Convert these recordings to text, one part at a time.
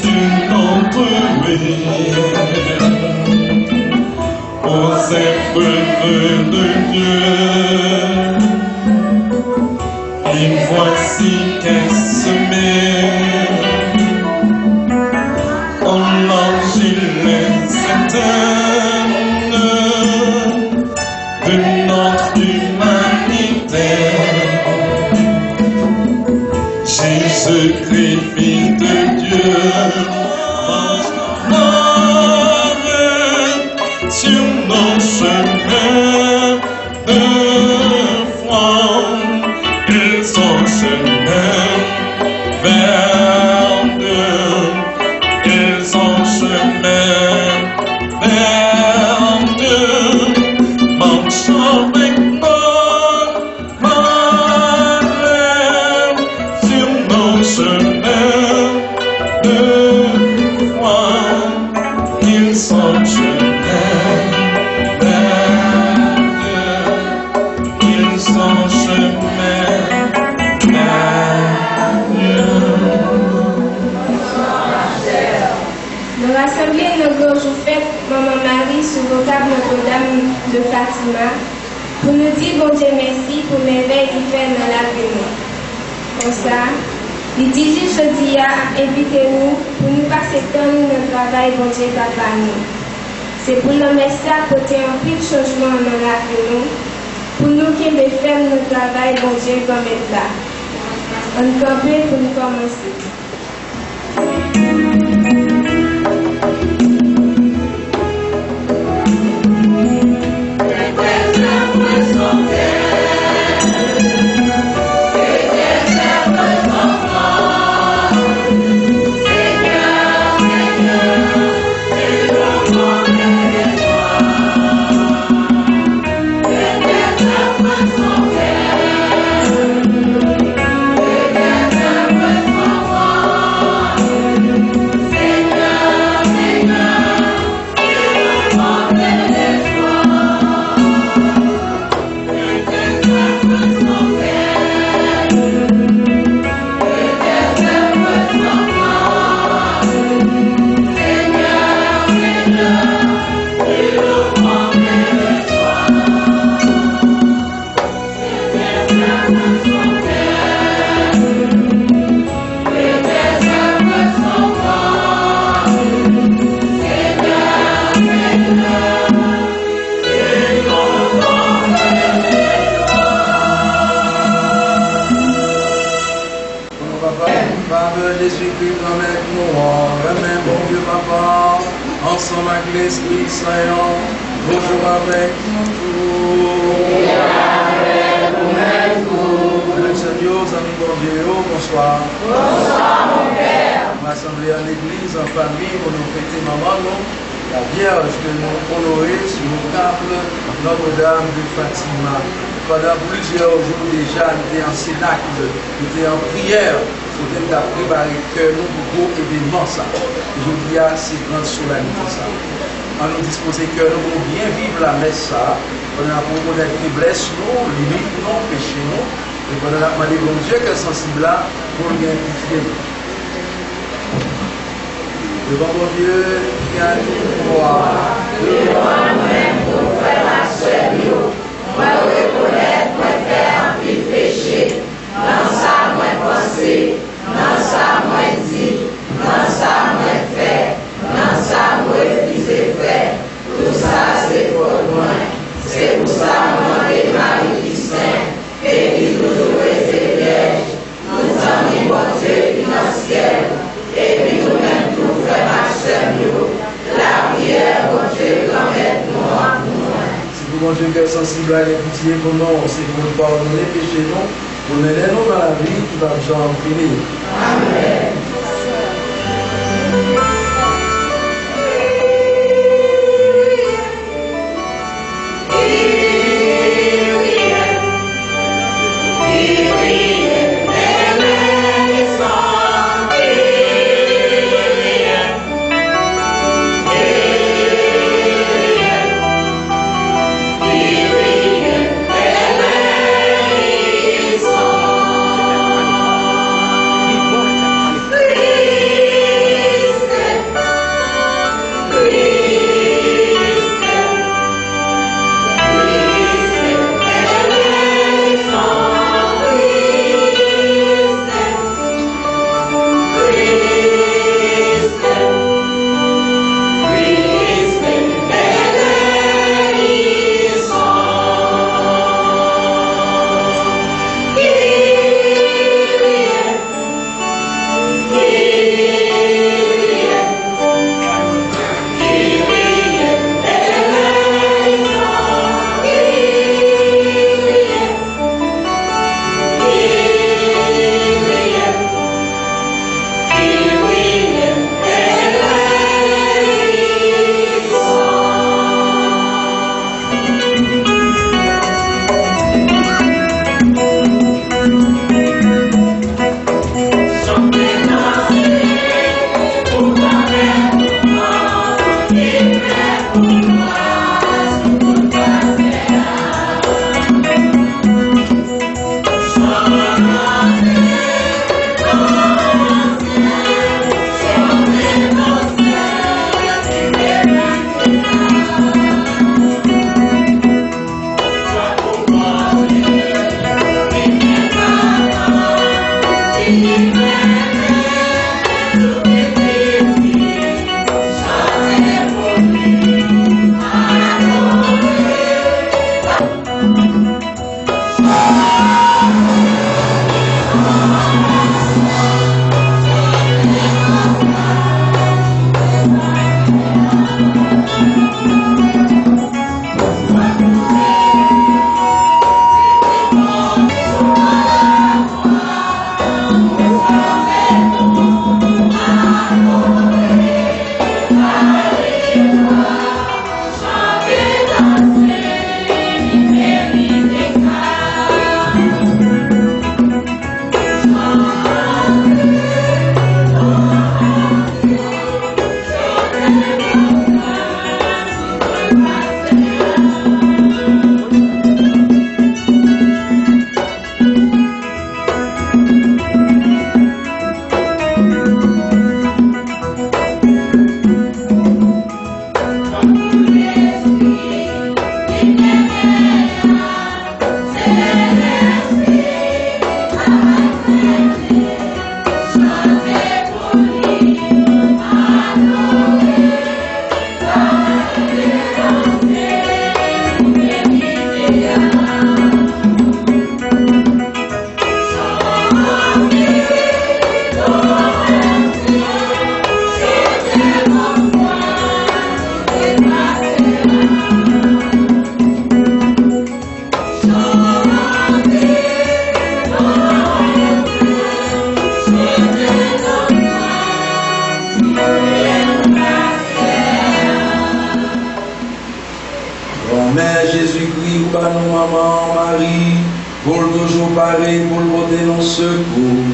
une autre vie aux épreuves de Dieu. Et voici qu'est semé en l'argile éternelle de notre humanité. Jésus-Christ, Fils de Dieu, marche sur nos chemins de foi. Ils sont chemin vers Dieu. Ils sont chemin vers Dieu. Marche avec moi, Marie, sur nos chemins de foi. Ils sont chemin vers Dieu. Ils sont chemin vers Dieu. Nous rassembler nos grands jours fêtes, Maman Marie, sous vocable Notre-Dame de Fatima, pour nous dire, bon Dieu, merci pour merveille qu'il fait dans la vie. Comme ça, les 18 jeudi, invitez-nous pour nous passer temps notre travail, bon Dieu, papa nous. C'est pour nous mettre ça côté un pile changement dans la vie, pour nous qui aimons faire notre travail, bon Dieu, comme être là. On campait pour nous commencer. Ensemble avec l'Esprit Saint, bonjour avec nous tous. Et avec vous-même, Seigneur, amis bon Dieu, bonsoir. Bonsoir, mon Père. M'assembler à l'église, en famille, pour nous fêter maman, la Vierge que nous honorons sur le temple Notre-Dame de Fatima. Pendant plusieurs jours déjà, nous étions en cénacle, nous étions en prière. Nous avons préparé le cœur nous pour gros événement. Aujourd'hui, c'est grande solennité. On nous dispose le cœur nous pour bien vivre la messe. Pendant la connaître faiblesse, nous, limite, nous, péché, nous. Et pendant la demande bon Dieu qui est sensible là, pour bien vivre. Devant mon Dieu, qui a une gloire. Devant nous-mêmes, pour faire la soeur, moi reconnaître, moi faire un petit péché. Dans ça, moi penser. Dans ça, moi dit, dans ça, moi fait, dans ça, moi refusé faire. Tout ça, c'est pour moi. C'est pour ça, moi, et Marie qui saint, et qui toujours est vierge. Nous sommes bon Dieu qui dans le ciel, et puis nous-mêmes, tout frères, ma soeur, la prière, bon Dieu, comme aide-nous en nous. Si vous, bon Dieu, qui êtes sensible à l'écouter pour nous, c'est pour nous pardonner péché, nous. Vous menez-nous dans la vie qui va nous en finir. Amen. nous, maman Marie, pour toujours parler, pour voter nos secours.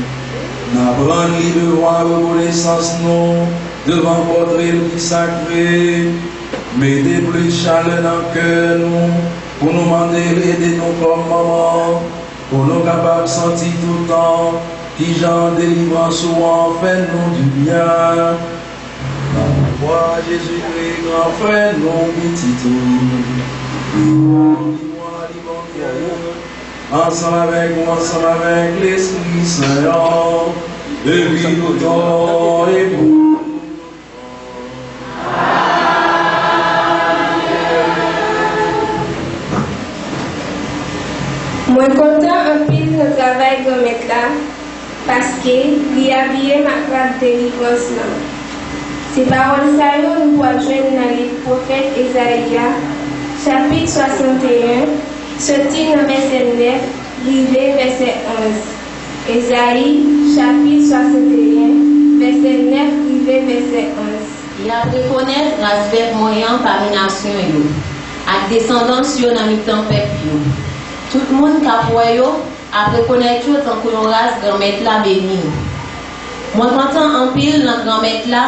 N'apprendre les devoirs de reconnaissance, non, devant votre église sacrée. Mettez plus de chaleur dans le cœur, nous, pour nous demander d'aider nous comme maman, pour nous capables de sentir tout le temps, qui j'en délivrance souvent, fait-nous du bien. Moi, Jésus-Christ, grand frère, non, petit tout. Ensemble avec moi, ensemble avec l'Esprit Saint, depuis tout temps et pour. Moi content un pile le travail de mettre là, parce que il a habillé ma carte de délivrance là. Ces paroles ça nous pouvons joindre dans le prophète Esaïe, chapitre 61, sorti dans verset 9, arrivé verset 11. Esaïe, chapitre 61, verset 9, arrivé verset 11. Il a reconnaître l'aspect moyen parmi les nations, avec descendance sur la mi-temps peuple. Tout le monde qui a reconnaître tant que l'on race grand-mère là béni. Moi, content en pile dans grand-mère là,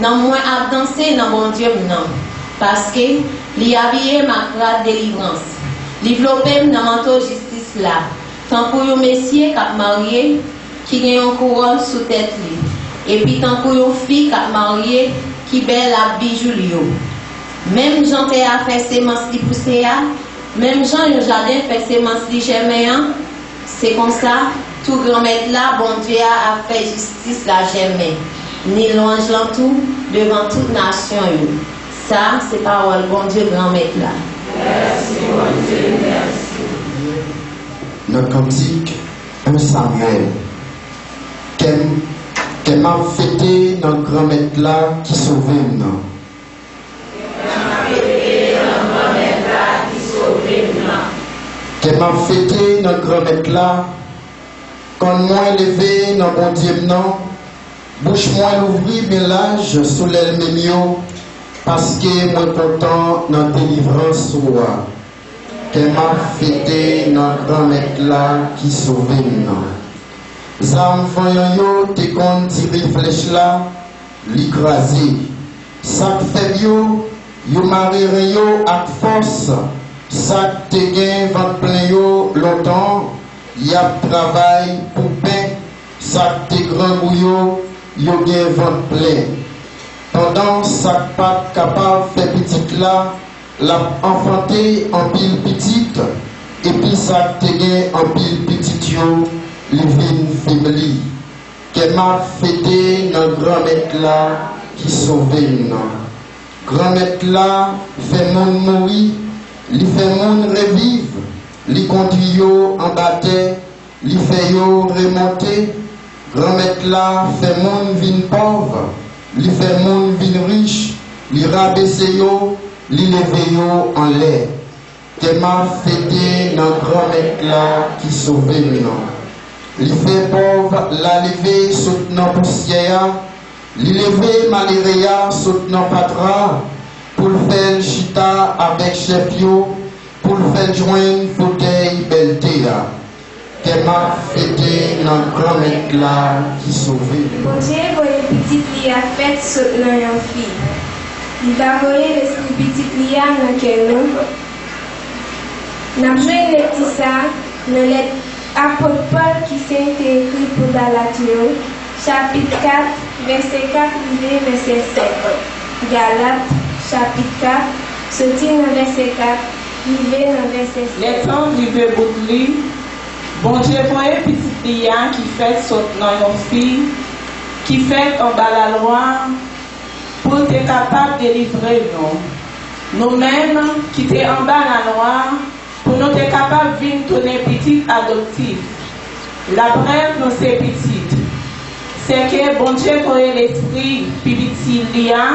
non moins à danser dans bon Dieu non. Parce que li habillé ma grade délivrance. Li flopé dans manteau justice là. Tant pour un messieurs qui a marié, qui gagne un couronne sous tête li. Et puis tant pour une fille qui a marié, qui belle à bijoux li. Même Jean te a fait sémence li poussé a, même Jean le jardin fait sémence li germé. C'est comme ça, tout grand-mère là, bon Dieu a fait justice la germé. Ni l'ange tout devant toute nation. Ça, c'est parole, bon Dieu, grand-mère là. Merci, mon Dieu, merci. Notre cantique, 1 Samuel, qu'elle m'a fêté notre grand-mère là qui sauvait nous. Qu'elle m'a fêté notre grand-mère là, quand moi levé dans bon Dieu non, bouche moi l'ouvrir mais l'âge sous l'aile mémio, parce que moi content dans délivrance soit. Qu'elle m'a fêté notre grand-mère là qui sauvait nous. Zam voyant yo te kon tirer flèche là, l'écraser. Ça fait yo marire yo avec force. Ça te gain vent plein yo longtemps, y a travail pour pain. Ça te grand bouillot, yo gain vent plein. Pendant ça pas capable faire petite là, l'a enfanté en pile petite, et puis ça te gain en pile petite yo, les vins faibli. Qu'elle m'a fêté notre grand-mère là qui sauvait nous. Grand-mère là fait mon mourir. Li fait moun revivre, li conduit yo en bataille, li fait yo remonter. Grand-mère là fait moun vin pauvre, li fait moun vin riche, li rabaisse yo, li leve yo en l'air. Que m'a fêté dans grand-mère là qui sauve nous. Li fait pauvre la lever soutenant poussière, li lever maléria soutenant patra. Pour le faire chita avec chefio, pour le faire joindre fauteuil belté là. Qu'elle m'a fêté dans grand-mère là qui sauvait. Bon Dieu, voyez petite li a fait soutenant une fille. Il va voir l'esprit petite li a dans quel nom. N'a joué le petit ça, dans l'apôtre Paul qui s'est écrit pour Galatien, chapitre 4, verset 4, verset 7. Galates, chapitre 4, sorti dans verset 4, arrivé dans verset 7. Les temps vivent bouclés. Bon Dieu, voyez petite Lia qui fait soutenant une fille, qui fait en bas la loi, pour être capable de délivrer nous. Nous-mêmes, qui sommes en bas la loi, pour nous être capables de venir tourner petite adoptive. La brève, nous c'est petite. C'est que bon Dieu, voyez l'esprit, petit Lia,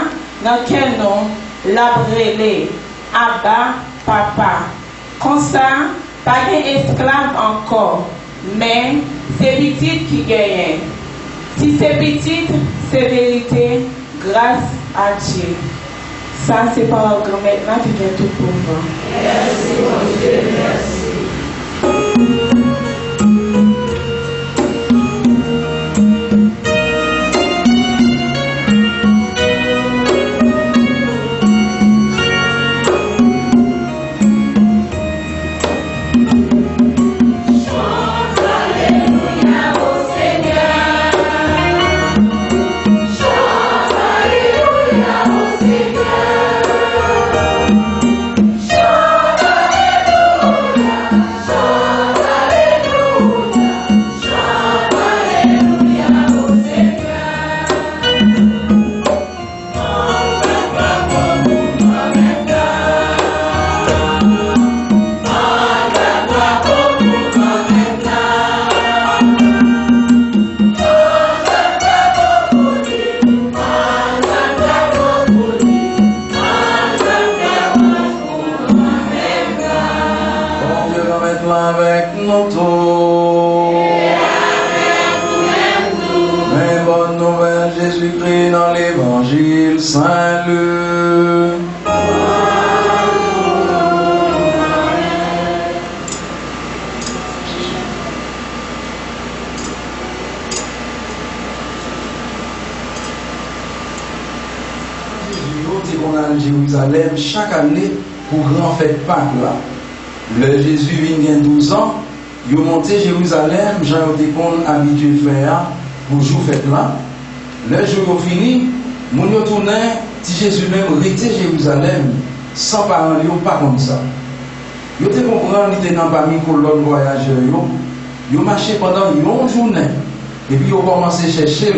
dans quel nom la brûlé, Abba, Papa. Comme ça, pas d'esclave encore, mais c'est petite qui gagne. Si c'est petite, c'est vérité, grâce à Dieu. Ça, c'est par la grand-mère là qui vient tout pour moi. Merci, mon Dieu, merci. Jérusalem chaque année pour grand fête Pâques là. Le Jésus vient 12 ans, il est monté Jérusalem, Jean était habitué faire pour jouer fête là. Le jour fini, mon yo tourné, si Jésus même resté Jérusalem sans parler pas comme ça. Yo te comprendre il était dans parmi colonne voyageurs yo marché pendant une journée et puis yo commencé chercher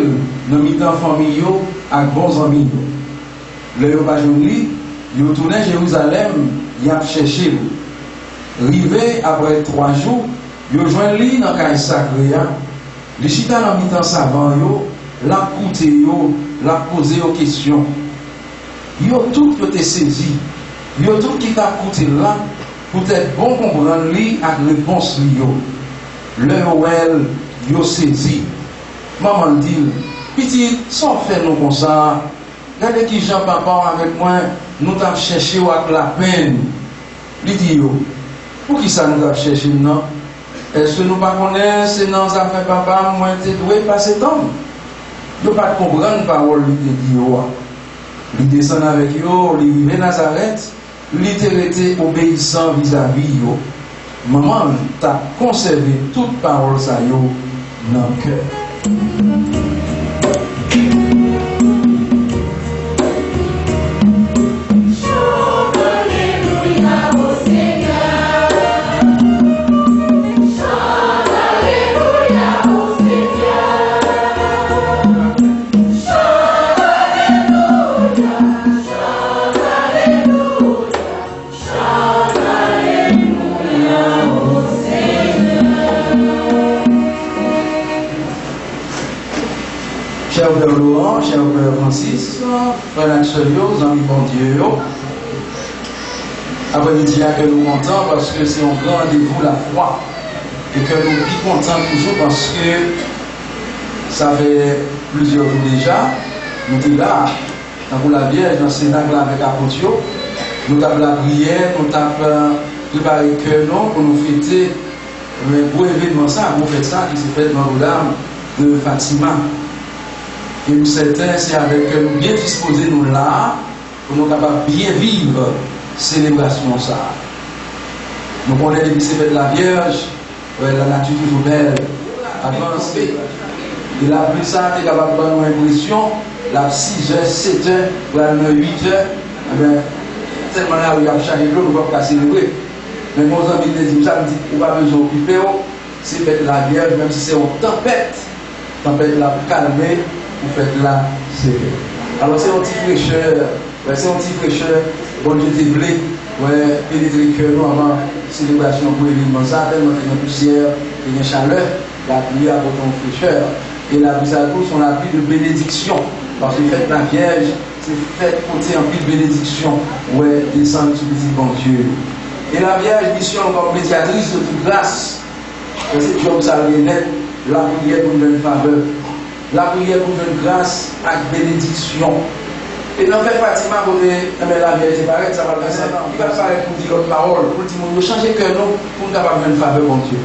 dans mi-temps famille yo avec bons amis. Le yo pas jouni, yo tourné Jérusalem, y a cherché. Rivé après 3 jours, yo joint li dans caille sacré, li chita dans mi-temps savant yo, la coûté yo, la posé aux questions. Yo tout yo te saisi. Yo tout qui t'a coûté là pour être bon comprendre li avec réponse li yo. Le well yo saisi. Maman dit, petit, sans faire nous comme ça. Regardez qui Jean Papa avec moi, nous t'avons cherché avec la peine. Il dit, pour qui ça nous a cherché non? Est-ce que nous ne connaissons pas dans les affaires papa, moi je dois passer temps? Nous ne pas comprendre la parole qu'il dit. Il descend avec eux, il vient à Nazareth, il était obéissant vis-à-vis eux. Maman, tu as conservé toute parole ça dans le cœur. Cher Père Laurent, cher Père Francis, frère Axel, amis bon Dieu, après-midi que nous comptons parce que c'est un grand rendez-vous la foi et que nous sommes contents toujours parce que ça fait plusieurs jours déjà, nous sommes là, dans la Vierge, dans le Sénat avec Apotio, nous avons la prière, nous avons préparé le cœur pour nous fêter un beau événement, ça, nous fêtons ça qui s'est fait dans l'âme de Fatima. Et nous certains, c'est avec nous bien disposés nous là, pour nous capables bien vivre célébration ça. Nous connaissons les fêtes de la Vierge, la nature toujours belle, avancée. Et la plus ça, tu es capable de prendre une impression, la 6h, 7h, la 8h, tellement là où il y a chaque jour, nous ne pouvons pas célébrer. Mais mon ami me dit, ça me dit, on va besoin d'occuper, c'est fête de la Vierge, même si c'est une tempête là pour calmer. Vous faites là, c'est vrai. Alors c'est un petit fraîcheur, bon Dieu t'es blé, ouais, pénétrer le cœur avant célébration pour l'événement, ça, tellement qu'il y a une poussière, il y a une chaleur, la pluie apporte une fraîcheur. Et la pluie, ça sont la pluie de bénédiction. Parce que faites la Vierge, c'est fait côté en pluie de bénédiction, ouais, descendre sur le petit bon Dieu. Et la Vierge, mission comme médiatrice de toute grâce, c'est Job Salvenet, la prière pour une faveur. La prière pour une grâce avec bénédiction. Et dans le fait Fatima, la vierge paraît, ça va le faire. Il va faire pour dire l'autre parole, pour dire, nous changer que nous, pour nous avoir une faveur, mon Dieu.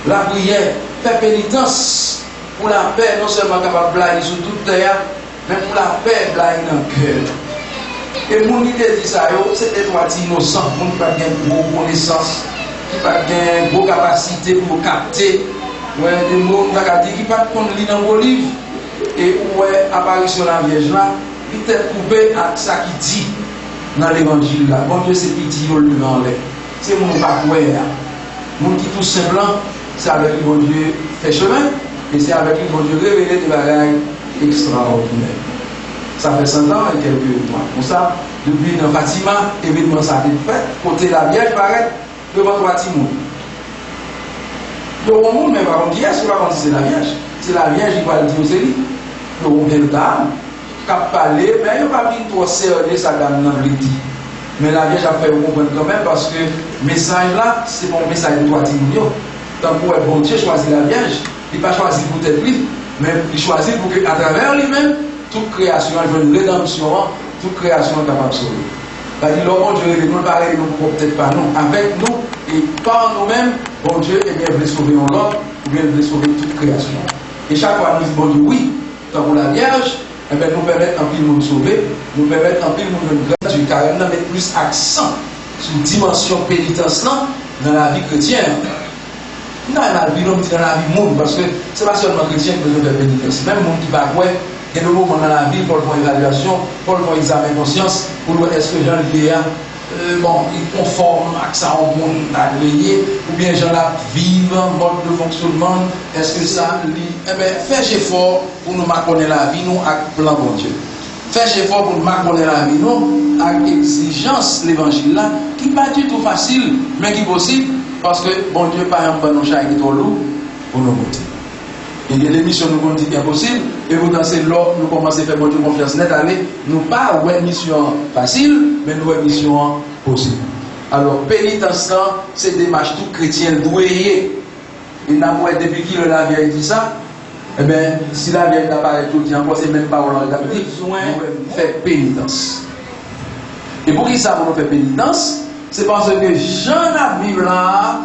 La prière, faire pénitence pour la paix, non seulement capable de blaguer sur toute terre, mais pour la paix, blaguer dans le cœur. Et mon idée dit ça, c'est des trois innocents, qui n'ont pas de gros connaissances, qui n'ont pas de gros capacités pour capter, des mots qui n'ont pas de lire dans vos livres, et où est apparition de la Vierge là. Il est coupé à ça qui dit dans l'évangile là. Bon Dieu, c'est petit, il le dans l'air. C'est mon bacoué. Mon qui tout simplement, c'est avec lui, bon Dieu, fait chemin. Et c'est avec lui, bon Dieu, révélé des bagailles extraordinaires. Ça fait 100 ans et quelques mois. Pour ça, depuis dans Fatima, événement ça a été fait. Côté la Vierge, paraît, devant trois Timon. Donc, on monde, mais par contre, qui est-ce qu'on va dire c'est la Vierge? C'est la Vierge qui va le dire aux élites. Donc, on vient de dame. Cap parler, mais il n'y a pas bien trop sérieux ça dans le dit. Mais la Vierge a fait comprendre quand même parce que le message là, c'est bon message de toi Timon. Tant pour être bon Dieu choisir la Vierge, il n'a pas choisi pour être lui, mais il choisit pour qu'à travers lui-même, toute création a une rédemption, toute création est capable de sauver. C'est-à-dire, bon Dieu, nous parler, nous peut-être pas nous, avec nous et par nous-mêmes, bon Dieu, eh bien, il veut sauver l'autre, ou bien il veut sauver toute création. Et chaque fois, nous disons, bon Dieu, oui, tant pour la Vierge, eh bien, nous permettre en pile de nous sauver, nous permettre en pile de nous grâce, car nous mettre plus accent sur la dimension pénitence dans la vie chrétienne. Nous dans la vie, dans la vie monde, parce que ce n'est pas seulement chrétien qui besoin de pénitence. Même le monde qui va voir, il y a des moments dans la vie pour le faire évaluation, pour le faire examen de conscience, pour voir est-ce que Jean-Olivier il conforme à ça au monde à veiller, ou bien j'en la vivre, mode de fonctionnement, est-ce que ça lit? Eh bien, faites effort pour nous connaître la vie, nous, avec plan bon Dieu. Faites effort pour nous connaître la vie, nous, avec exigence l'évangile là, qui n'est pas du tout facile, mais qui est possible, parce que bon Dieu, par exemple, nous chats qui est trop lourd, pour nous monter. Et l'émission nous dit bien possible, et vous dansez l'or, nous commençons à faire bon Dieu confiance net, allez, nous pas une mission facile, mais nous une mission possible. Alors, pénitence, c'est des marches tout chrétiennes douées. Et depuis qu'il la vieille dit ça, eh bien, si la vieille n'a pas tout dit encore, c'est même pas on a besoin de faire pénitence. Et pour qui ça, pour nous faire pénitence, c'est parce que Jean la Bible là,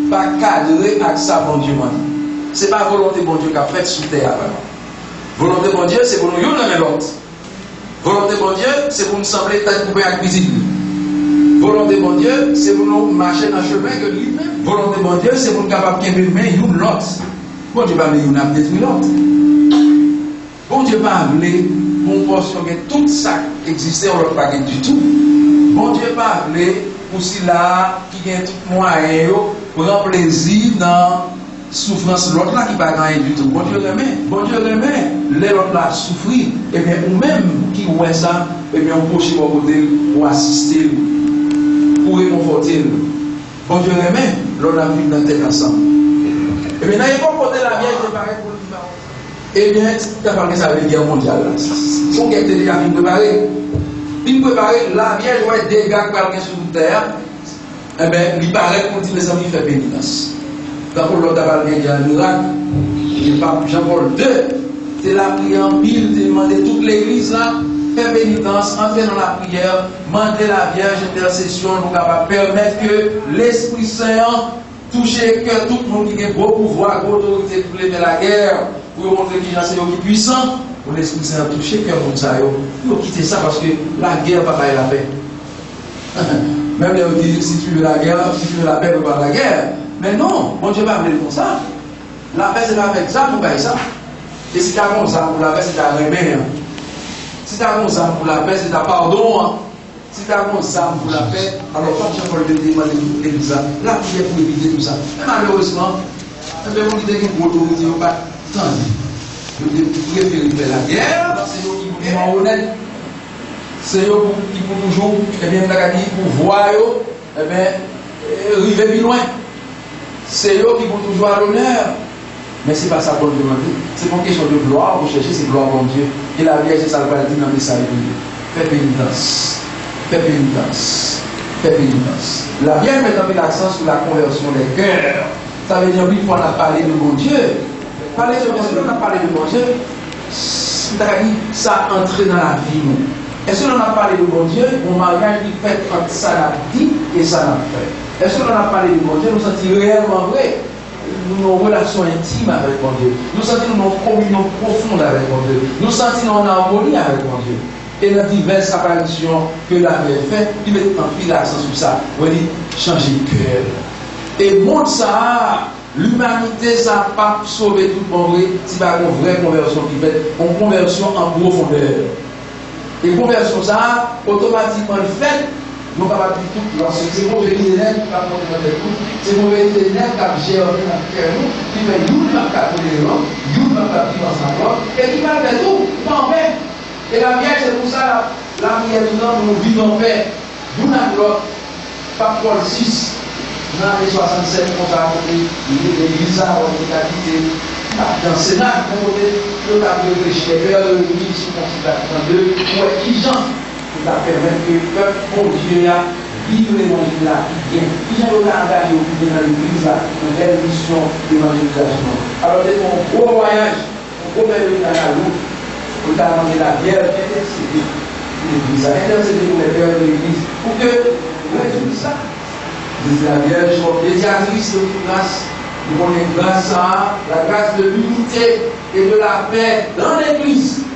pas cadré avec ça, bon Dieu, c'est pas volonté bon Dieu qui a fait sous terre. Volonté bon Dieu, c'est pour nous y l'autre. Volonté bon Dieu, c'est pour nous sembler tête coupée avec visible. Volonté bon Dieu, c'est pour nous marcher dans le chemin que lui-même. Volonté bon Dieu, c'est pour nous capables de mettre une l'autre. Bon Dieu va venir nous détruire l'autre. Bon Dieu va venir pour portion que tout ça existait, on ne l'a pas du tout. Bon Dieu va venir pour cela qui gagne tout moyen pour prendre plaisir dans souffrance l'autre là qui va gagner du tout. Bon Dieu remet, l'autre là souffrir, et bien ou même qui voit ça, et bien on couche au côté pour assister, pour réconforter. Bon Dieu remet, l'autre là vit dans tête ensemble. Et bien dans l'époque côté la vieille préparée pour le et bien tu as parlé ça avec la guerre mondiale. Son guerre était déjà préparée. Bien préparée, la vieille voit des dégâts qui parlent sur la terre, et bien il paraît pour dire les amis faire pénitence. Quand l'autre a parlé d'un miracle, le pape Jean-Paul II, c'est la prière en pile, de demander toute l'église là, faire pénitence, entrer dans la prière, demander la Vierge intercession pour permettre que l'Esprit Saint touche que tout le monde qui a beau pouvoir, beau autorité pour lever la guerre, pour montrer qui est puissant, pour l'Esprit Saint toucher que le monde ça, il faut quitter ça parce que la guerre va pas la paix. Même si tu veux la guerre, si tu veux la paix, tu veux pas la guerre. Mais non, bon Dieu va venir comme ça. La paix, c'est pas avec ça pour ça. Et si tu as comme ça pour la paix, c'est ta remède. Si tu as comme ça pour la paix, c'est ta pardon. Si tu as comme ça pour la paix, alors quand Jean-Paul II demande l'église, la prière pour éviter tout ça. Mais malheureusement, les gens qui ont une autorité, ils n'ont pas tant. Ils préfèrent faire la guerre, c'est eux qui sont honnêtes. C'est eux qui pour toujours, eh bien, pour voir, eh bien, arriver plus loin. C'est eux qui vont toujours à l'honneur. Mais ce n'est pas ça qu'on demande. C'est pour une question de gloire. Vous cherchez cette gloire pour Dieu. Et la Vierge, c'est ça le dit dans le message de Dieu. Fais pénitence. Fais pénitence. Fais pénitence. La Vierge met un l'accent sur la conversion des cœurs. Ça veut dire une fois on a parlé de mon Dieu. Parler de mon Dieu, on a parlé de mon Dieu. Ça entre dans la vie. Est-ce qu'on a parlé de bon Dieu, mon mariage qui fait entre ça n'a dit et ça n'a fait? Est-ce qu'on a parlé de bon Dieu, nous sentons réellement vrai? Nous avons une relation intime avec mon Dieu. Nous sentons une communion profonde avec mon Dieu. Nous sentons une harmonie avec mon Dieu. Et dans diverses apparitions que l'avait fait, il met en fil l'accent sur ça. On dit changer de cœur. Et monde ça, l'humanité, ça n'a pas sauvé tout le monde. Si pas une vraie conversion qui fait, une conversion en profondeur. Et conversion ça, automatiquement fait. Nous ne pouvons pas dire tout, parce que c'est pour venir des nègres qui va monter dans les coups, c'est pour venir des nègres qui gèrent dans le cœur, qui fait une va capter l'homme, une va vivre ensemble, et qui va faire tout, en paix. Et la Vierge, c'est pour ça, la prière du nom, nous vivons en paix. Nous n'avons pas Paul 6, dans les 67, on a appelé l'église, on a quitté. Dans le Sénat, on a réfléchi, l'église, sous considération de, pour être gens. Qui va permettre que le peuple, bon Dieu, vive l'évangile là, qui vient. Qui vient engagé au plus dans l'église là, une belle mission d'évangélisation. Alors, c'est un gros voyage, un gros pèlerinage à l'eau, pour demander la Vierge, intercéder l'église, intercéder pour les pères de l'église, pour que résoudre ça. C'est la Vierge, médiatrice de grâce. Nous connaissons grâce à la grâce de l'unité et de la paix dans l'église.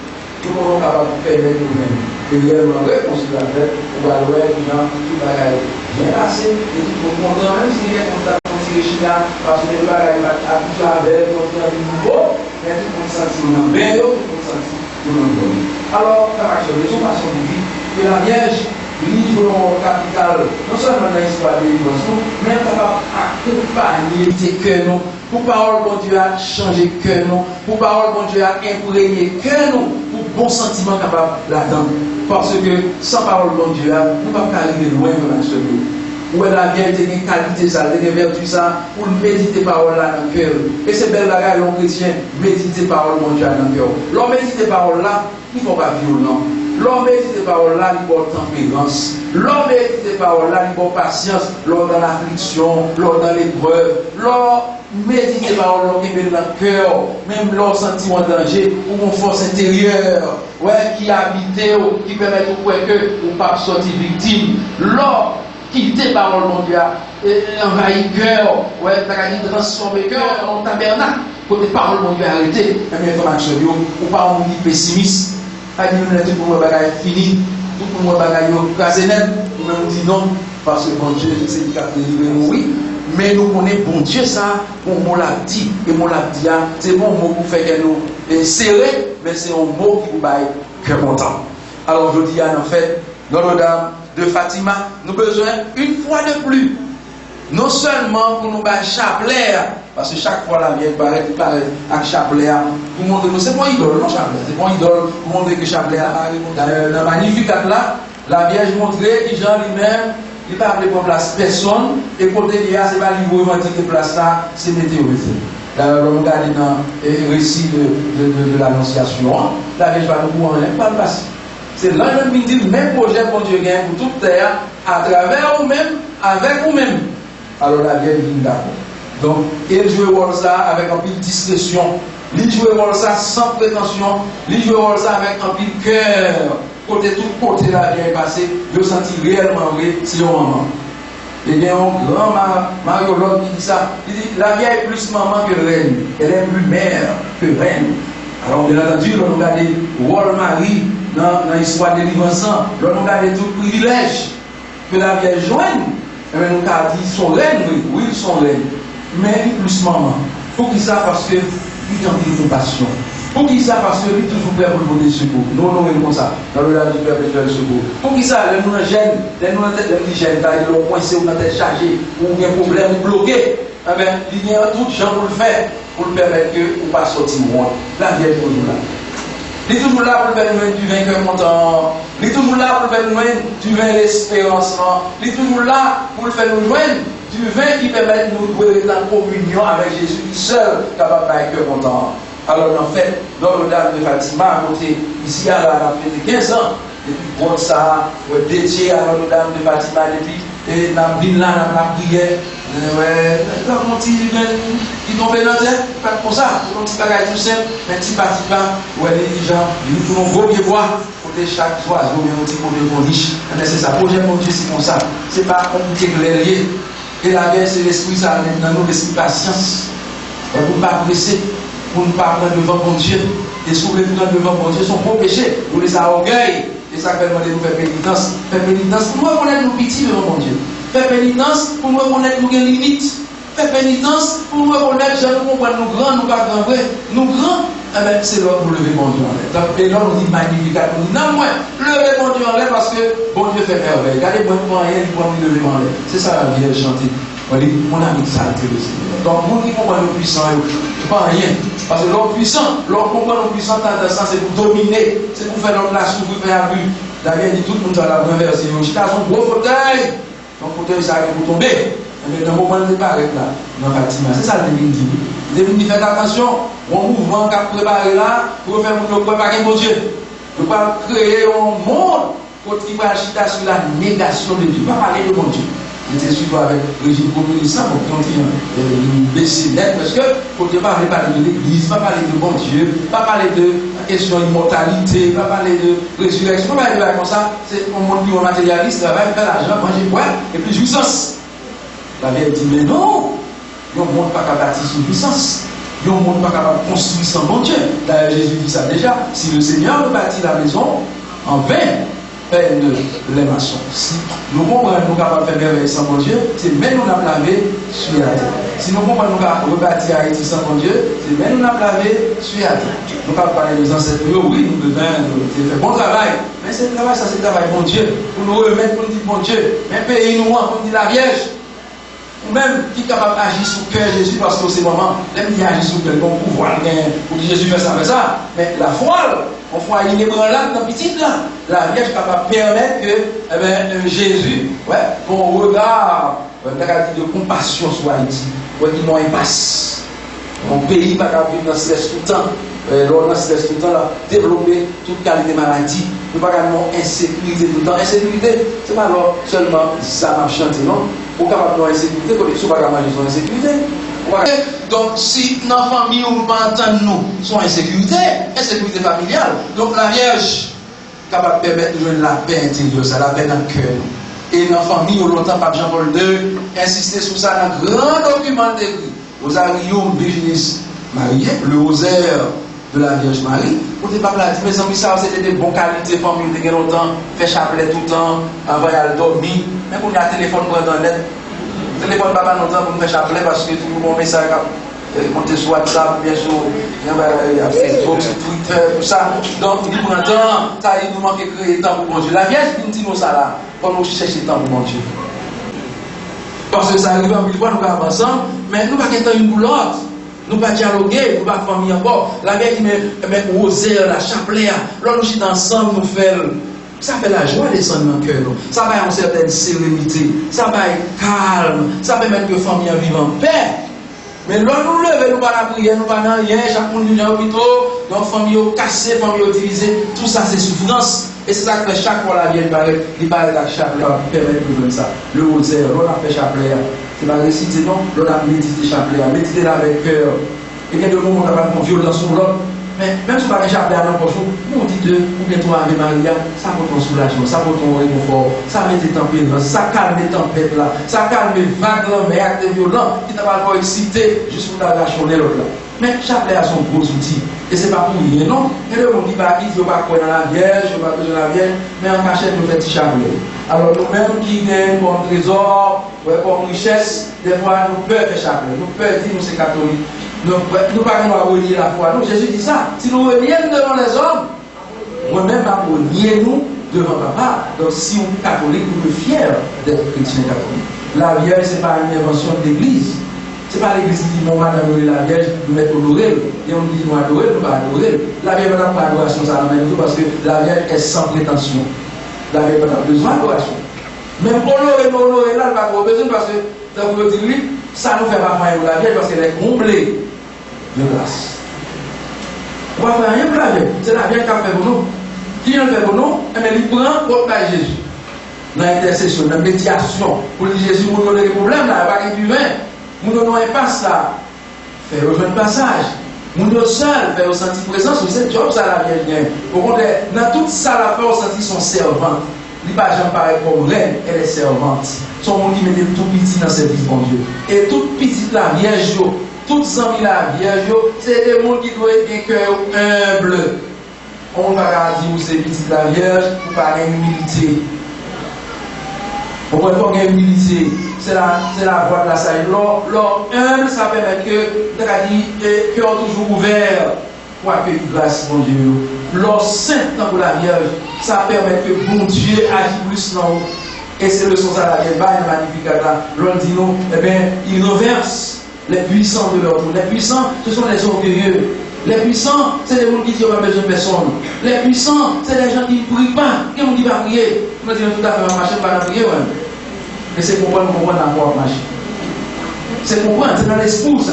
Nous sommes capables de faire nous-mêmes. Et réellement, réponse de la paix, on va voir les gens qui va bien passé, et qui vont content, même si les gens ont tiré China, parce que les gens vont accoucher avec, ils vont faire du nouveau, mais tout le monde sentit dans le bien, tout le monde sentit dans le bon. Alors, ça va changer, son façon de vie, que la Vierge livre capital, non seulement dans l'histoire de l'évolution, mais capable d'accompagner tes cœurs, pour parole bon Dieu a changé cœur, pour parole bon Dieu a imprégné cœur, pour bon sentiment capable là-dedans. Parce que sans parole bon Dieu, nous ne pouvons pas arriver loin de la chose. Où la Vierge a une qualité, ça, une vertu, ça, pour méditer parole là dans le cœur. Et c'est belle bagaille, l'homme chrétien, méditer parole bon Dieu dans le cœur. L'homme méditer parole là, il ne faut pas violent. L'homme médite des paroles là, il faut tempérance. L'homme médite des paroles là, il faut patience. L'homme dans l'affliction, l'homme dans l'épreuve. L'homme médite des paroles là, qui met dans le cœur. Même l'homme sentiment de danger, ou une force intérieure, ouais, qui habite, qui permet de croire que on ne pas sortir victime. L'homme qui dit des paroles, mon Dieu, envahit le cœur, ouais, t'as transformer le cœur en tabernacle. Pour des paroles, mon Dieu, arrêtez. Mais comme action, ou pas on dit pessimiste. A dit nous tout pour bagaille fini, tout pour bagaille casé net, nous même dit non parce que bon Dieu c'est qui a délivré nous oui, mais nous connaissons bon Dieu ça, on l'a dit et on l'a dit c'est bon mot pour faire que nous serré, mais c'est un mot qui vous baille cœur content. Alors je dis en fait Notre-Dame de Fatima, nous avons besoin une fois de plus, non seulement pour nous bailler chapelet. Parce que chaque fois la Vierge paraît avec chapelet, pour montrer que c'est bon idole, non chapelet, c'est bon idole, pour montrer que chapelet, dans le Magnificat là, la Vierge montrait que Jean lui-même, il n'a pas appelé pour place personne, et côté de là, c'est pas lui revendiquer place là, c'est météorisé. D'ailleurs, on regarde dans le récit de l'Annonciation, la Vierge va nous voir, pas le passé. C'est là que nous dit, même projet que Dieu gagne pour toute terre, à travers vous-même, avec vous-même. Alors la Vierge dit d'accord. Donc, il joue ça avec un peu de discrétion. Il joue ça sans prétention. Il joue ça avec un peu de cœur. Côté tout côté la Vierge passée, je sens réellement vrai, c'est un maman. Il y a un grand mariologue qui dit ça. Il dit la Vierge est plus maman que reine. Elle est plus mère que reine. Alors, bien entendu, on regarde le rôle Marie dans l'histoire de l'Évangile. On regarde tout privilège que la Vierge joigne. Et bien, nous avons dit son reine, oui, ils sont reines. Mais plus maman. Pour qui ça? Parce que il en dit compassion. Pour qui ça? Parce que il est toujours prêt pour le donner secours. Nous, nous, comme ça. Dans le lave du père, besoin de secours. Pour qui ça? Les nous gênent, les nous gênent, ils ont coincé ou dans tête chargée, ou il y a un problème bloqué. Eh bien, il y a tout gens pour le faire, pour le permettre que on pas sortir loin. La Vierge est toujours là. Il est toujours là pour le faire nous du vainqueur montant. Il est toujours là pour le faire nous du vainqueur l'espérance. Il est toujours là pour le faire nous joindre du vin qui permet de nous être en communion avec Jésus seul capable de cœur content. Alors en fait, Notre-Dame de Fatima a monté ici à la fait 15 ans. Depuis bon ça, dédié à Notre-Dame de Fatima depuis et la prière. Quand on dit qui tombe dans la tête, pas comme ça, on dit pas tout simple, mais petit pas, ouais les gens, nous pouvons gros voir pour côté chaque oiseau, mais un petit côté qu'on riche. Mais c'est ça, projet mon Dieu, c'est comme ça. C'est pas comme qui est lié. Et la guerre, c'est l'esprit, ça amène dans nous l'esprit patience. Pour ne pas presser, pour ne pas prendre devant mon Dieu. Et si vous voulez prendre devant mon Dieu, son gros péché, vous laissez à orgueil. Et ça fait demander de nous faire pénitence. Faire pénitence pour nous reconnaître nos petits devant mon Dieu. Faire pénitence pour nous reconnaître nos limites. Faire pénitence pour nous reconnaître que nous comprenons nous grands, nous pas grands. Nous grands, c'est l'heure pour lever mon Dieu en l'air. Donc, et là, on dit magnificat. On dit non, moi, lever mon Dieu en l'air parce que bon Dieu fait merveille. Regardez, bon, rien, il va me lever en l'air. C'est ça la Vierge chantée. On dit, mon ami, ça a été le Seigneur. Donc, mon qui comprend nos puissants, pas rien. Parce que l'homme puissant, l'homme comprend nos puissants, c'est pour dominer, c'est pour faire notre place, pour faire abus. D'ailleurs, il dit tout le monde va la renverser. Il a son gros fauteuil. Donc, fauteuil, ça arrive pour tomber. Mais dans le moment où il n'est pas arrêté là, dans le bâtiment, c'est ça le Divine dit. Le Divine dit, faites attention, mon mouvement qu'a préparé là, pour faire pour nous préparer mon Dieu. Ne pas créer un monde qui va agiter sur la négation de Dieu. Ne pas parler de mon Dieu. J'étais surtout avec le régime communiste pour continuer à baisser net, parce que pour ne pas parler de l'église, pas parler de mon Dieu, pas parler de question d'immortalité, pas parler de résurrection, pas parler comme ça, c'est un monde plus matérialiste, travail, faire l'argent, manger, boire, et puis jouissance. La Vierge dit, mais non, il y a un monde pas capable de bâtir sous puissance. Il y a un monde pas capable de construire sans bon Dieu. D'ailleurs, Jésus dit ça déjà. Si le Seigneur bâtit la maison, en vain, peine les maçons. Si nous comprenons nous capables de faire merveille sans bon Dieu, c'est même nous la laver sur la terre. Si nous comprenons nous capables de rebâtir Haïti sans bon Dieu, c'est même nous la laver sur la terre. Nous capables de parler des ancêtres, oui, nous devons faire bon travail. Mais c'est le travail, ça c'est le travail bon Dieu. Pour nous remettre, pour nous dire bon Dieu. Même pays nous, pour nous dire la Vierge. Ou même qui est capable d'agir sur le cœur de Jésus parce que c'est moment, même qui agit sur le cœur, bon pouvoir, pour que Jésus fait ça. Mais la foi, on fait une ébranlade dans petit là. La Vierge est capable de permettre que Jésus, qu'on regarde de compassion sur Haïti, qu'il n'en passe. Mon pays va vivre dans le stress tout le temps. Dans le stress tout le temps, là, développer toute qualité de maladie. Nous ne pouvons pas insécurité tout le temps. Insécurité, ce n'est pas seulement ça m'a chanté, non? Pour capable de insécurité, parce que nous ne pouvons pas manger son insécurité. Donc, si dans la famille, on ne peut pas entendre nous, son insécurité familiale. Donc, la Vierge est capable de permettre de jouer la paix intérieure, ça, la paix dans le cœur. Et dans la famille, on longtemps, Pape Jean-Paul II, insister sur ça dans un grand document écrit. Aux Arium Virginis marié, le rosaire de la Vierge Marie, pour ne pas dire, mes amis, ça c'était de bonnes qualités, famille, de longtemps, fait chapelet tout le temps, avant d'aller dormir, même pour un téléphone pour internet, téléphone pas longtemps pour me faire chapelet parce que tout le monde message monter sur WhatsApp, bien sûr, Facebook, Twitter, tout ça. Donc, il dit pour l'instant, ça il nous manque de créer temps pour mon Dieu. La Vierge nous dit nous ça là, quand nous cherchons le temps pour mon Dieu. Parce que ça arrive en mille fois, nous avons ensemble, mais nous ne pouvons pas une pour l'autre. Nous ne pouvons pas dialoguer, nous ne pouvons pas famille encore. La Vierge dit, mais oser la chapelet, lorsque nous sommes ensemble, nous faisons. Ça fait la joie descendre dans le cœur. Ça va une certaine sérénité, ça va être calme, ça permet que la famille vive en paix. Mais là, nous levons, nous ne pas la prière, nous ne pas rien, chaque monde vient au hôpital, donc famille cassée, famille divisée, tout ça c'est souffrance. Et c'est ça que chaque fois la Vierge paraît, il paraît la chapelet, qui permet de faire ça. Le rosaire, l'on a fait chapelet, c'est pas récité, non, l'on a médité chapelet, médité là avec cœur. Et il y a des moments où on n'a pas de violence sur l'autre. Mais même si on n'a pas de chapelet à n'importe où, nous on dit deux, ou bien toi avec Maria, ça vaut ton soulagement, ça vaut ton réconfort, ça met tes tempêtes, ça calme les tempêtes là, ça calme les vagues là, mais actes violents qui t'a pas excité juste pour la rationner l'autre là. Mais chapelet a son gros outil. Et c'est pas pour rien, non? Et là, on dit pas qu'il ne faut pas croire dans la Vierge, il ne faut pas croire dans la Vierge, mais en cachette, nous faisons petit chapelet. Alors, nous-mêmes qui gagnons comme trésor, comme richesse, des fois, nous pouvons faire chapelet. Nous pouvons dire, nous, c'est catholique. Nous ne pouvons pas relier la foi. Nous, Jésus dit ça. Si nous relions devant les hommes, moi-même, nous relions devant papa. Donc, si on est catholique, nous sommes fiers d'être chrétiens catholiques. La Vierge, ce n'est pas une invention de l'Église. Ce n'est pas l'Église qui dit, mon madame, la Vierge, nous mettons honorer. Et on dit, nous adorer, nous ne pas adorer. La Vierge n'a pas d'adoration, ça n'a même tout, parce que la Vierge est sans prétention. La Vierge n'a pas besoin d'adoration. Même honorer, là, elle n'a pas besoin, parce que, dans le dit, lui, ça nous fait pas faire la Vierge, parce qu'elle est comblée de grâce. On va faire rien pour la Vierge. C'est la Vierge qui a fait pour nous. Qui en fait pour nous? Mais il prend pour Jésus. Dans l'intercession, dans la médiation, pour dire Jésus, nous avons des problèmes, là, il n'y a pas de vin. Nous n'avons pas ça. Faire rejoindre le passage. Mon Dieu seul fait ressentir présence, c'est job ça la Vierge. Au contraire, dans tout ça la fait ressentir son servante. Il n'est pas jamais pareil comme reine, elle est servante. Son monde qui met tout petit dans ses vies, mon Dieu. Et toute petite la Vierge, toutes amis la Vierge, c'est des gens qui doivent être un cœur humble. On va dire que c'est petite la Vierge pour pas humilité. On ne peut pas gagner humilité. C'est la voie de la sagesse. L'or humble, ça permet que le cœur toujours ouvert pour accueillir grâce, mon Dieu. L'or saint pour la Vierge, ça permet que bon Dieu agisse plus dans nous. Et c'est le sens à la Vierge, magnificat. L'on dit nous, eh bien, il renverse les puissants de leur tour. Les puissants, ce sont les orgueilleux. Les puissants, c'est des gens qui n'ont pas besoin de personne. Les puissants, c'est des gens qui ne prient pas, qui ont dit pas prier. On a dit tout à fait, on marche pas dans prier. Mais c'est comprendre encore marcher. C'est comprendre, c'est dans l'esprit ça.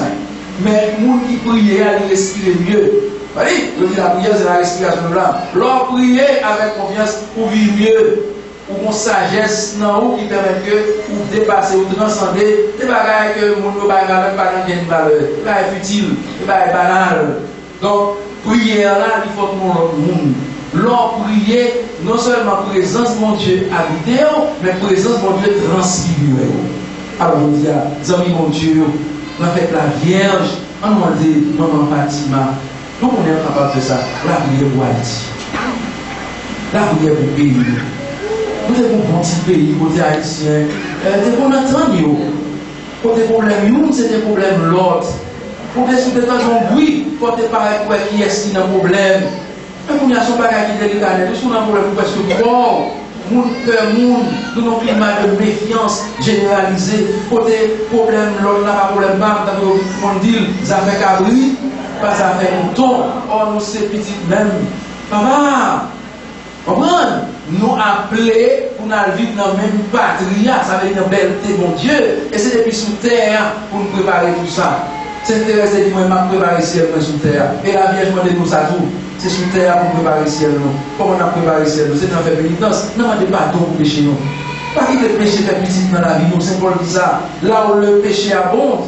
Mais les gens qui prient, ils respirent mieux. Vous voyez, je dis la prière, c'est la respiration de l'âme. Leur prier avec confiance pour vivre mieux. Ou une sagesse dans vous qui permet que vous dépasser ou transcender des bagages que le monde ne peut pas gagner de valeur. C'est pas futile, c'est pas banal. Donc, prière là, il faut tout le monde. Leur prier, non seulement présence mon Dieu habité, mais présence mon Dieu transfiguré. Alors, on dit, amis mon Dieu, on a fait la Vierge, on a demandé, maman Fatima, nous on est capable de ça, la prière pour Haïti. La prière pour le pays. Nous avons un petit pays, côté haïtien, des bons entendus. Côté problème, c'est des problèmes l'autre. Pour que si tu as un bruit, quand tu parles pour qui est-ce qui a un problème. Mais pour nous, il n'y a pas de délicat. Nous avons un problème parce que bon, nous avons un climat de méfiance généralisé. Côté problème, l'autre n'a pas de problème, on dit, ça fait cabri, pas ça fait mouton. Or, nous, c'est petit même. Papa, comprenez? Nous appeler pour nous vivre dans la même patrie, ça veut dire une belleté, mon Dieu. Et c'est depuis sous terre pour nous préparer tout ça. C'est intéressant de moi préparer le ciel sous terre. Et la Vierge m'a dit nous ça tout. C'est sous terre pour préparer le ciel. Comment on a préparé le ciel? C'est dans faire pénitence. Non, on ne pas pardon pour pécher nous. Pas qu'il y ait péché fait petit dans la vie, nous, c'est pour dire ça. Là où le péché abonde,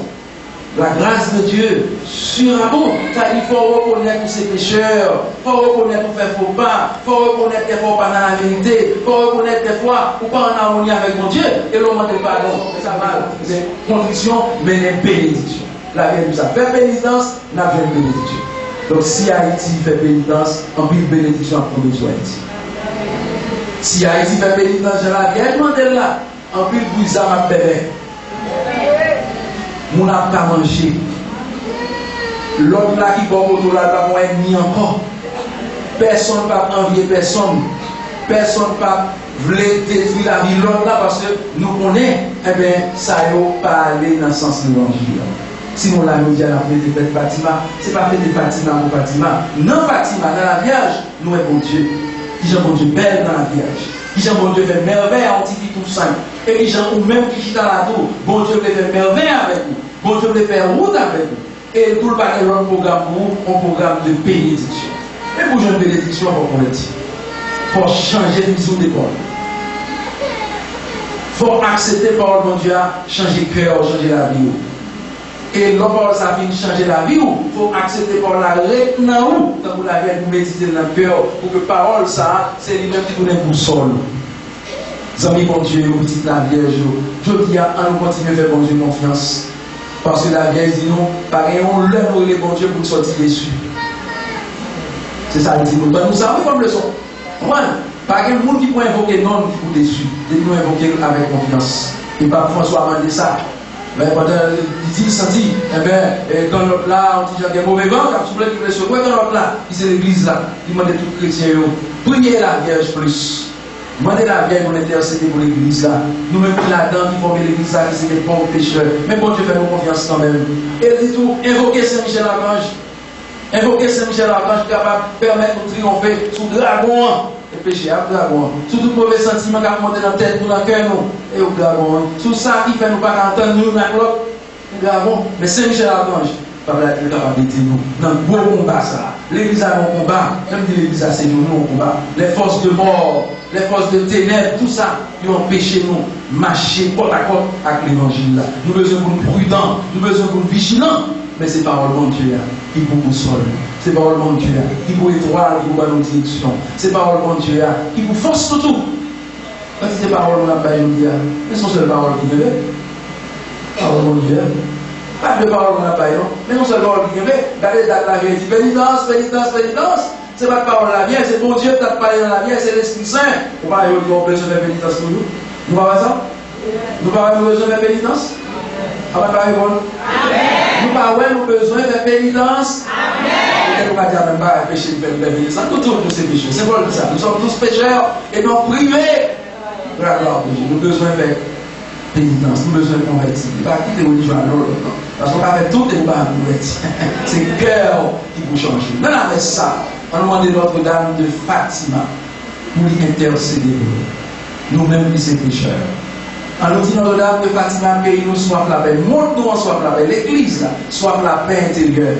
la grâce de Dieu surabonde. Il faut reconnaître tous ces pécheurs, il faut reconnaître qu'on fait faux pas, il faut reconnaître des fois pas dans la vérité, il faut reconnaître des fois ou pas en harmonie avec mon Dieu. Et l'on demande pardon. Ça mal. C'est condition, mais les bénédictions. La vie nous a fait pénitence, la vie de bénédiction. Donc si Haïti fait pénitence, en pile bénédiction pour nous Haïti. Si Haïti fait pénitence, je la Vierge demande là, en pile bouisa ma bébé. Mon n'a pas mangé. L'autre là qui boit autour là, pas moins ennemi encore. Personne ne peut envier personne. Personne ne peut détruire la vie l'autre là parce que nous connaissons, eh bien, ça n'a pas aller dans le sens de l'évangile. Si on l'a dit à la fête de Fatima, ce n'est pas fait de Fatima pour Fatima. Non, Fatima, dans la Vierge, nous est bon Dieu. Qui est bon Dieu belle dans la Vierge. Qui est bon Dieu fait merveille à Antifi tout simple. Et qui est ou même qui est dans la tour, bon Dieu peut faire merveille avec nous. Bon Dieu peut faire route avec nous. Et tout le paquet de programme pour vous, un programme de bénédiction. Et pour une bénédiction, on va dire. Il faut changer de vision d'école. Il faut accepter par mon Dieu, changer le cœur, changer la vie. Et lorsque ça vient changer la vie, il faut accepter par la retenue quand vous l'avez méditer dans le cœur pour que parole ça, c'est lui-même qui vous est boussole. Amis, bon Dieu, petite la Vierge, je dis à nous continuer à faire bon Dieu confiance. Parce que la Vierge dit non, pareil, on l'œuvre les bon Dieu pour sortir dessus. C'est ça, il dit nous. Nous savons comme leçon. Pas qu'il y a monde qui peut invoquer non pour dessus. Il nous invoquer avec confiance. Et pas François m'a dit ça. Mais pendant il dit, senti, eh bien, quand l'autre là, on dit qu'il y a des mauvais vents, quand tu voulais qu'il se voit, quand l'autre là, c'est l'église là, il demande tout chrétien, priez la Vierge plus. Demandez la Vierge pour intercéder pour l'église là. Nous-mêmes qui là-dedans, qui formons l'église là, qui c'est des pauvres pécheurs. Mais bon Dieu, fais-nous confiance quand même. Et dit tout, invoquez Saint-Michel Archange. Invoquez Saint-Michel Archange capable de permettre de triompher sous le dragon. Le péché à dragon. Sous tout mauvais sentiment qui a monté dans la tête, dans le cœur, nous. Et au dragon. Sous ça qui fait nous pas entendre, nous, dans l'autre. Le dragon. Mais Saint-Michel Archange, pas la capable de nous. Dans le beau combat, ça. L'église a un combat. Même si l'église a ses jours, nous, un combat. Les forces de mort, les forces de ténèbres, tout ça, ils ont empêché nous marcher côte à côte avec l'évangile. Nous avons besoin de prudents, nous avons besoin de vigilants. mais c'est parole de Dieu qui pour nous sol. C'est parole de Dieu qui pour étoile, qui pour nous direction. C'est parole de Dieu qui pour force tout. Parce que c'est parole de Dieu, mais c'est seule parole qui veut. Parole de Dieu. Pas de parole de Dieu, mais non seule parole qui veut. Regardez la vie, dit pénitence, pénitence, pénitence. C'est pas de parole de la vie, c'est bon Dieu qui t'a parlé dans la vie, c'est l'Esprit Saint. On va dire qu'on peut se faire pénitence pour nous. Nous pas ça? Nous pas besoin de faire pénitence? On va pas répondre. Nous pas besoin de faire pénitence. Et nous ne pas dire même pas péché de faire pénitence. Tout nous c'est péché. C'est bon ça. Nous sommes tous pécheurs et non privés. Nous avons besoin de faire pénitence. Nous avons besoin de convertir. Il ne va pas quitter religion à l'autre. Parce qu'on va faire tout et nous va convertir. C'est le cœur qui vous change. Nous avons ça. On demande Notre-Dame de Fatima pour lui intercéder pour nous. Nous-mêmes qui sommes pécheurs. En nous disant Notre-Dame de Fatima, pays-nous soif la paix. Montre-nous en soif la paix. L'Église, là, soif la paix intérieure.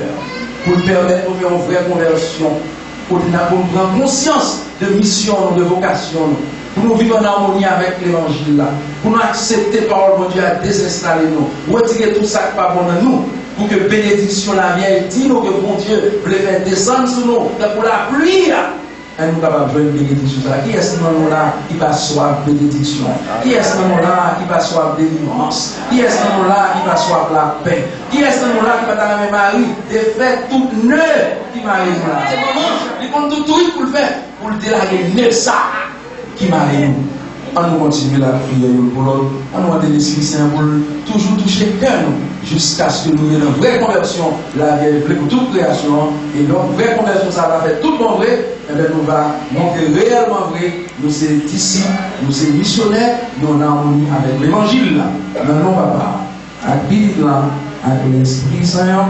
Pour nous permettre de faire une vraie conversion. Pour nous prendre conscience de mission, de vocation. Pour nous vivre en harmonie avec l'Évangile. Pour nous accepter par le Dieu à désinstaller nous. Retirer tout ça qui n'est pas bon dans nous. Pour que bénédiction la vienne dit nous que bon Dieu voulait faire descendre sur nous. Pour la pluie. Et nous sommes capables de jouer une bénédiction. Qui est ce moment-là qui va soif bénédiction? Qui est ce moment-là qui va soif délivrance? Qui est ce moment-là qui va soif la paix? Qui est ce moment-là qui va dans la même Marie? Des fêtes toutes neuves qui m'arrivent là. C'est le moment, il compte tout truc pour le faire. Pour le délaguer, neuf ça qui m'arrive. On nous continue la prière pour l'autre. On nous demande l'Esprit Saint pour toujours toucher le cœur jusqu'à ce que nous ayons une vraie conversion, la vieille pour toute création. Et donc, vraie conversion, ça va faire tout bon vrai. Et bien, nous va montrer réellement vrai. Nous sommes ici, nous sommes missionnaires, nous sommes en harmonie avec l'évangile. Dans nos papas, avec Bible, avec l'Esprit Saint.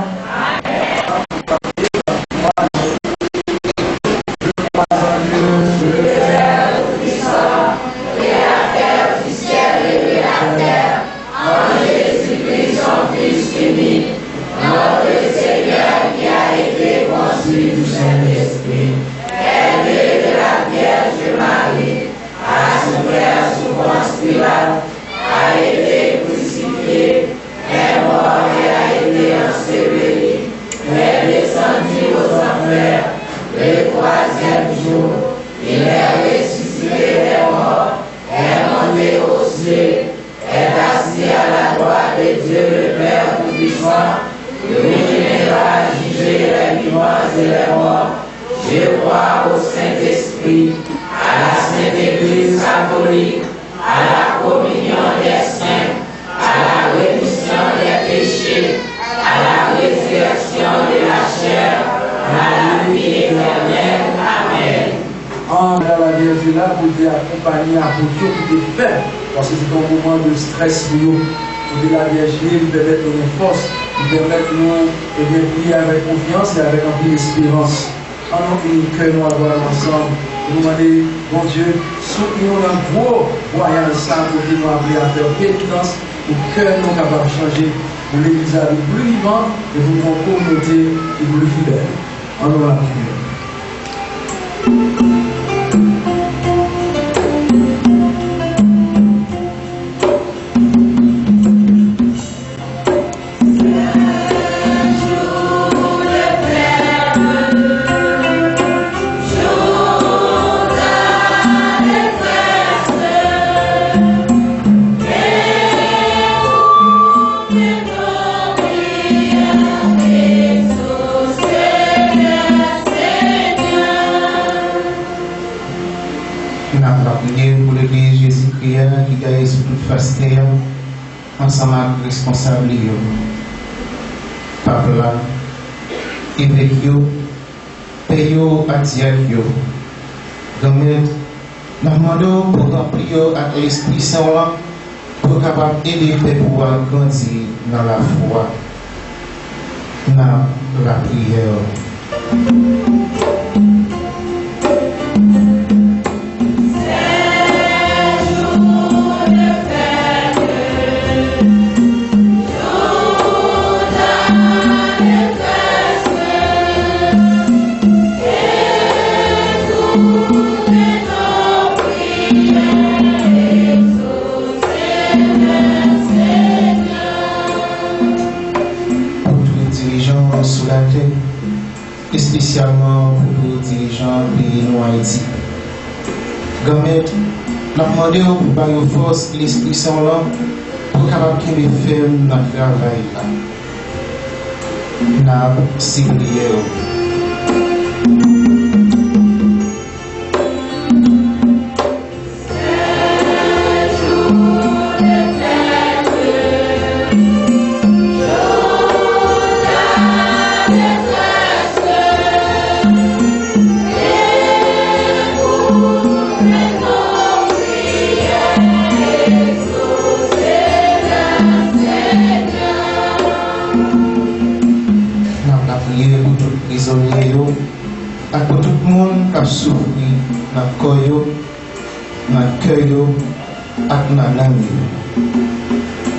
Parce que c'est un moment de stress pour nous. Pour la Vierge nous permettre de nous force, nous permettre de nous prier avec confiance et avec un peu d'espérance. En nous que nous allons ensemble, nous demander, bon Dieu, soutenons un gros voyage ça pour nous appeler à faire pénitence, pour que nous soyons capables de changer, pour l'Église le plus vivant et pour une communauté qui est plus fidèle. En nous la prière. Qui gagne sur toute face terre, ensemble avec responsable, peuple là, évêque, payo à diacre, donc nous demandons pour remplir avec l'Esprit Saint pour capable aider les pouvoir grandir dans la foi, dans la prière. Grand-mère, nous demandons pour par nos forces, l'Esprit Saint là, pour capable de faire notre travail là. Nous si prière. Pour tout le monde qui a souffert dans le corps, dans le cœur et dans l'âme.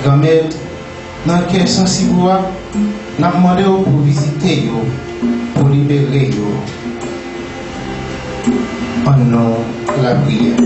Grand-mère, dans le cœur sensible, nous demandons pour visiter, pour libérer. En nom de la prière.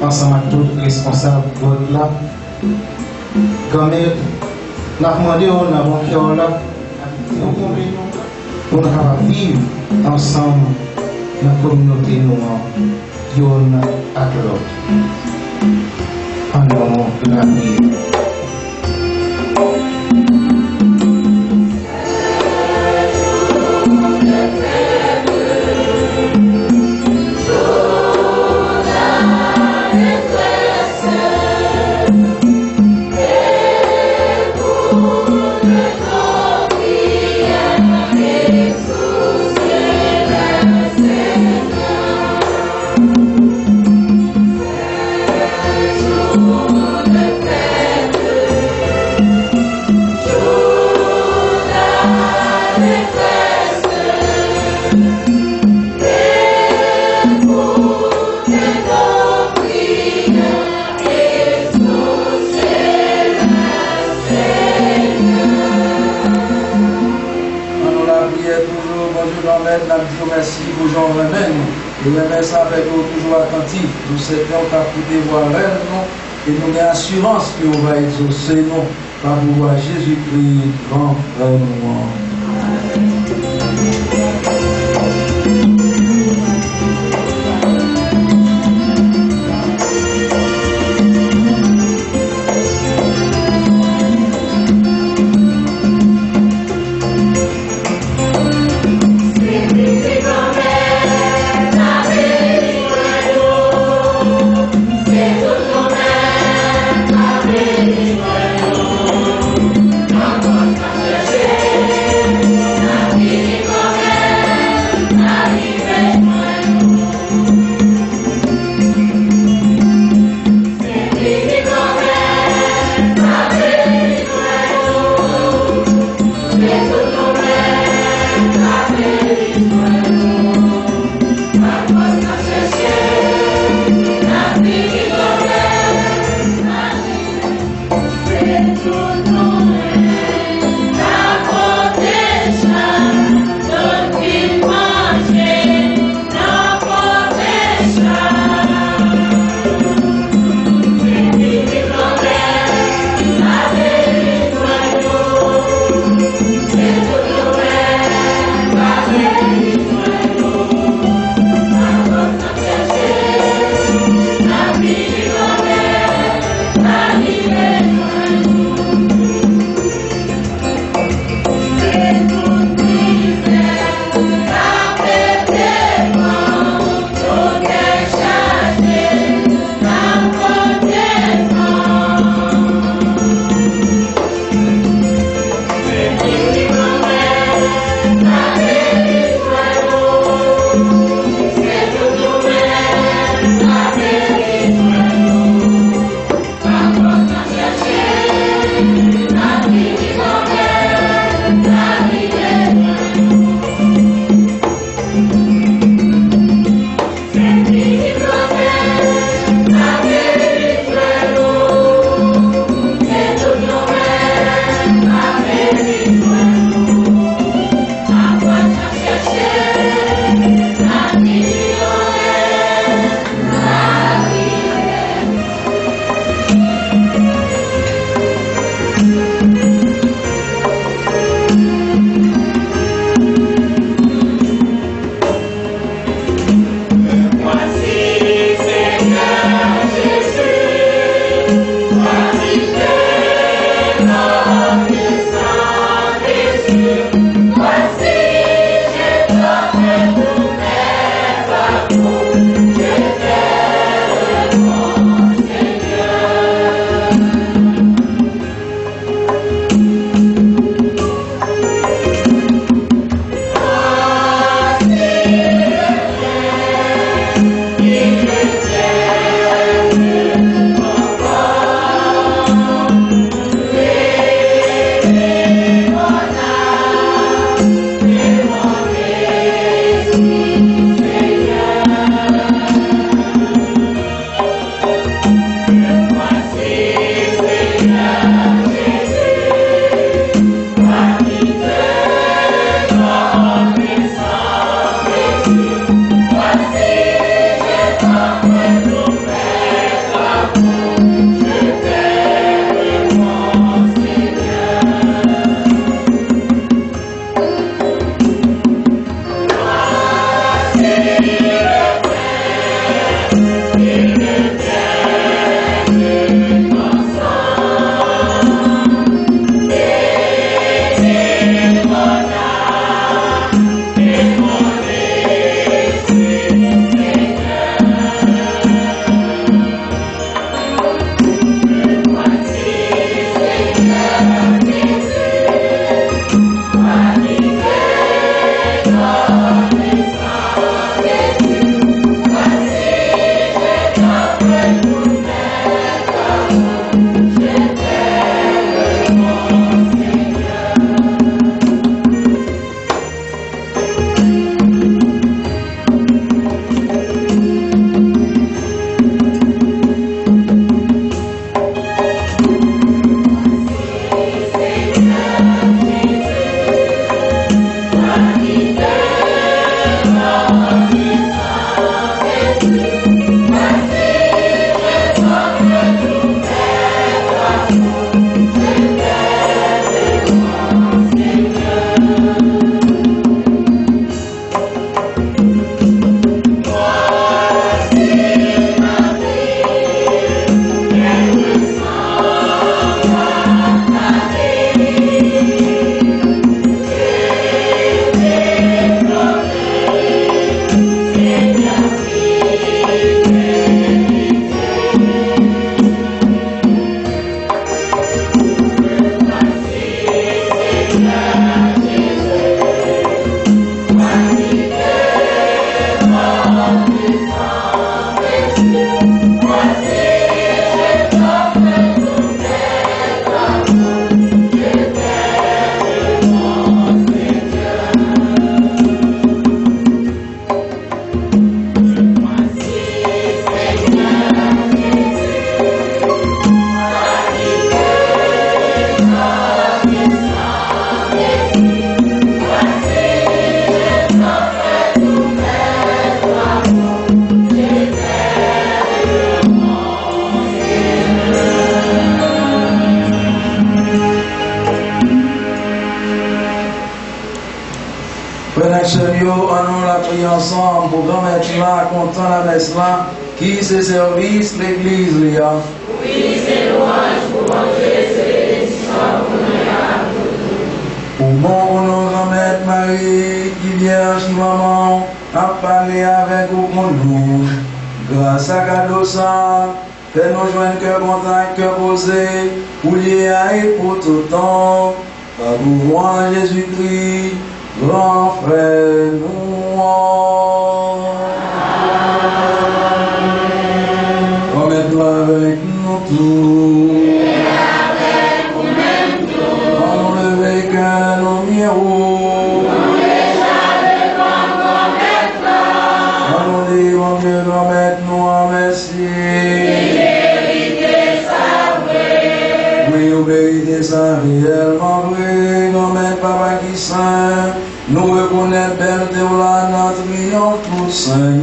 Ensemble avec tous les responsables de vote là, grand-mère, nous avons demandé au cœur là, pour nous vivre ensemble dans la communauté noire, l'un avec l'autre. En nom de la prière. Merci pour Jean René. Et remercie ça avec nous toujours attentifs. Nous savons qu'à pouvoir voir nous et nous avons assurance que nous va exaucer nous par pouvoir Jésus-Christ, grand frère nous. Amen. ensemble pour grand-mère là, content la messe là, qui c'est service l'église là. Oui, c'est louange pour mon Dieu, c'est bénédiction pour nous. Au bon nom grand-mère Marie, qui vierge, qui maman, a parlé avec vous pour nous. Grâce à cadeau ça, fais-nous joindre cœur contact, cœur posé, pour lier à et pour tout temps. Par pouvoir Jésus-Christ, grand frère nous. Remets-toi avec nous tous. Et avec nous-mêmes tous. On lever cœur nos miroirs. On les comme grand-mère là. On nous dit, mon Dieu, remettre-nous en merci. Vérité, ça vrai. Oui, ou vérité, ça réellement vrai. Grand-mère, papa qui saint, nous reconnaître belle Théola, notre triomphe tout saint.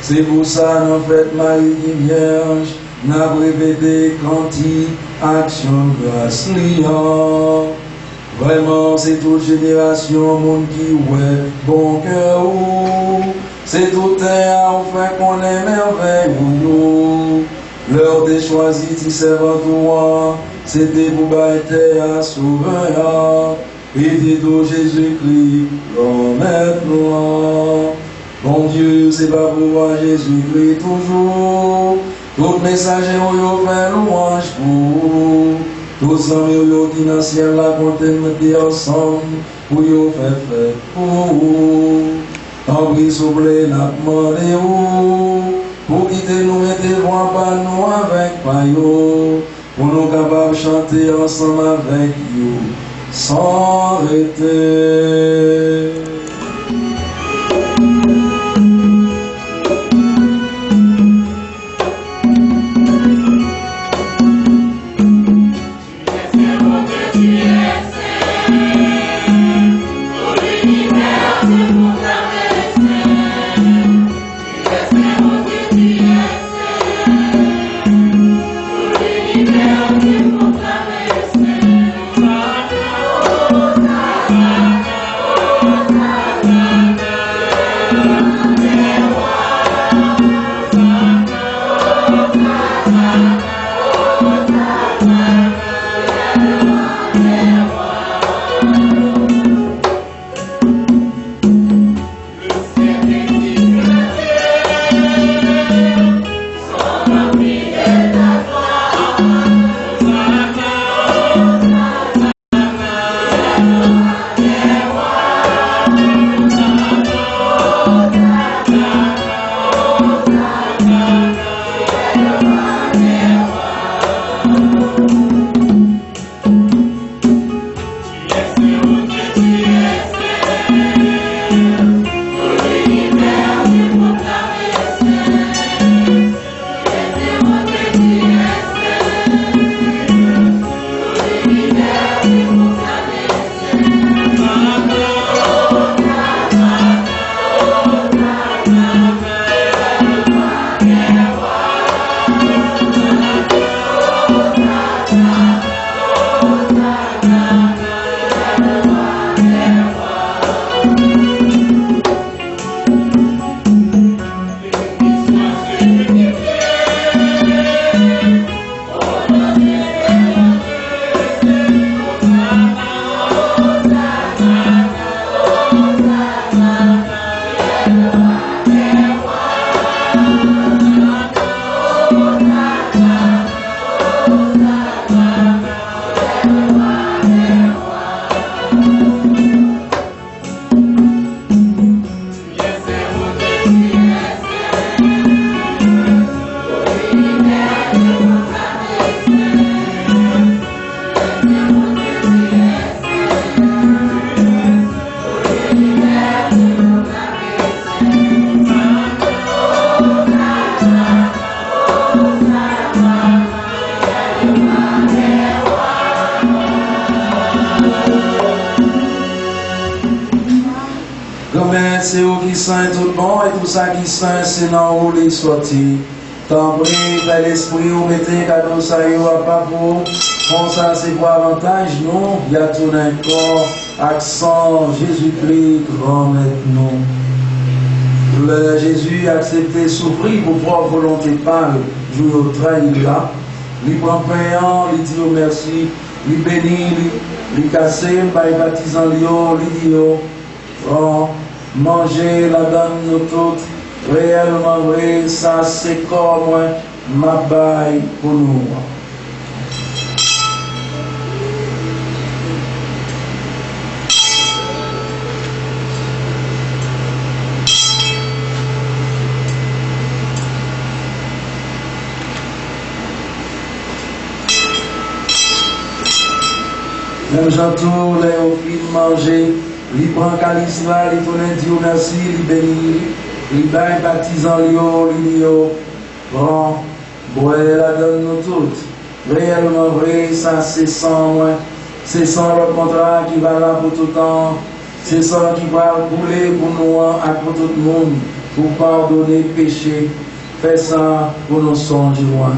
C'est pour ça, nous fête Marie qui vierge, n'a répété cantique, action, grâce, liant. Vraiment, c'est toute génération, monde qui ouais, bon cœur. C'est tout un fait qu'on est merveille nous. L'heure des choisis, si c'est votre toi, c'était pour bâtir à souverain. Et dit au Jésus-Christ, remettre-nous. Bon Dieu, c'est pas pour voir Jésus-Christ toujours. Tout messager où yo fait louange pour. Tous amis qui dans le ciel la contemplent ensemble, où yo fait fête pour. En prie souple n'a demandé pour quitter nous mettez voix par nous avec payo, pour nous capables de chanter ensemble avec you, sans arrêter. C'est où qui sent tout bon et tout ça qui sent c'est dans où les sortis. Tant pis, fait l'esprit ou mettez cadeau ça y a pas pour. Bon ça c'est pour avantage non, il y a tout d'un corps, accent, Jésus-Christ, grand maître nous. Jésus a accepté souffrir pour propre volonté pâle, jouer au train là. Il prend pain, il dit merci, il bénit, il casse, il baptise en lion, il dit manger la donne nous toutes, réellement vrai, ça c'est comme ma baille pour nous. Même Jean-Tour, les filles manger, il prend calice là, il tourne Dieu merci, il bénit, il baptise en lion, il dit bon, bois la donne nous toutes. Réellement vrai, ça c'est sans moi, c'est sans le contrat qui va là pour tout le temps, c'est sans qui va couler pour nous et pour tout le monde, pour pardonner le péché. Fais ça pour nous songer loin.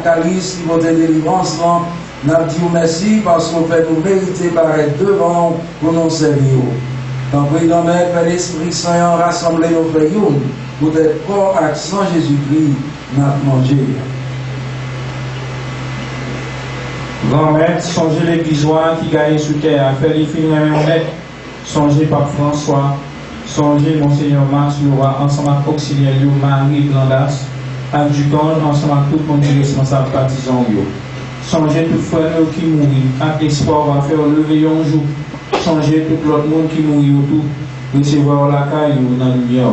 Calice qui vont de délivrance, nous disons merci parce qu'on fait nous mériter paraître devant pour nous servir. Tant que nous Père l'Esprit Saint rassembler nos frères pour être corps avec sang Jésus-Christ, nous manger. Grand-mère, songez l'église qui gagne sous terre, faire les filles honnêtes, songez Pape François, songez Monseigneur Max Laura, ensemble avec auxiliaire Marie Blandas. Avec du corps, ensemble avec tout le monde qui est responsable partisan. Songez tout frère qui mourit, avec espoir, va faire lever un jour. Songez tout l'autre monde qui mourit autour, recevoir la caille ou dans la lumière.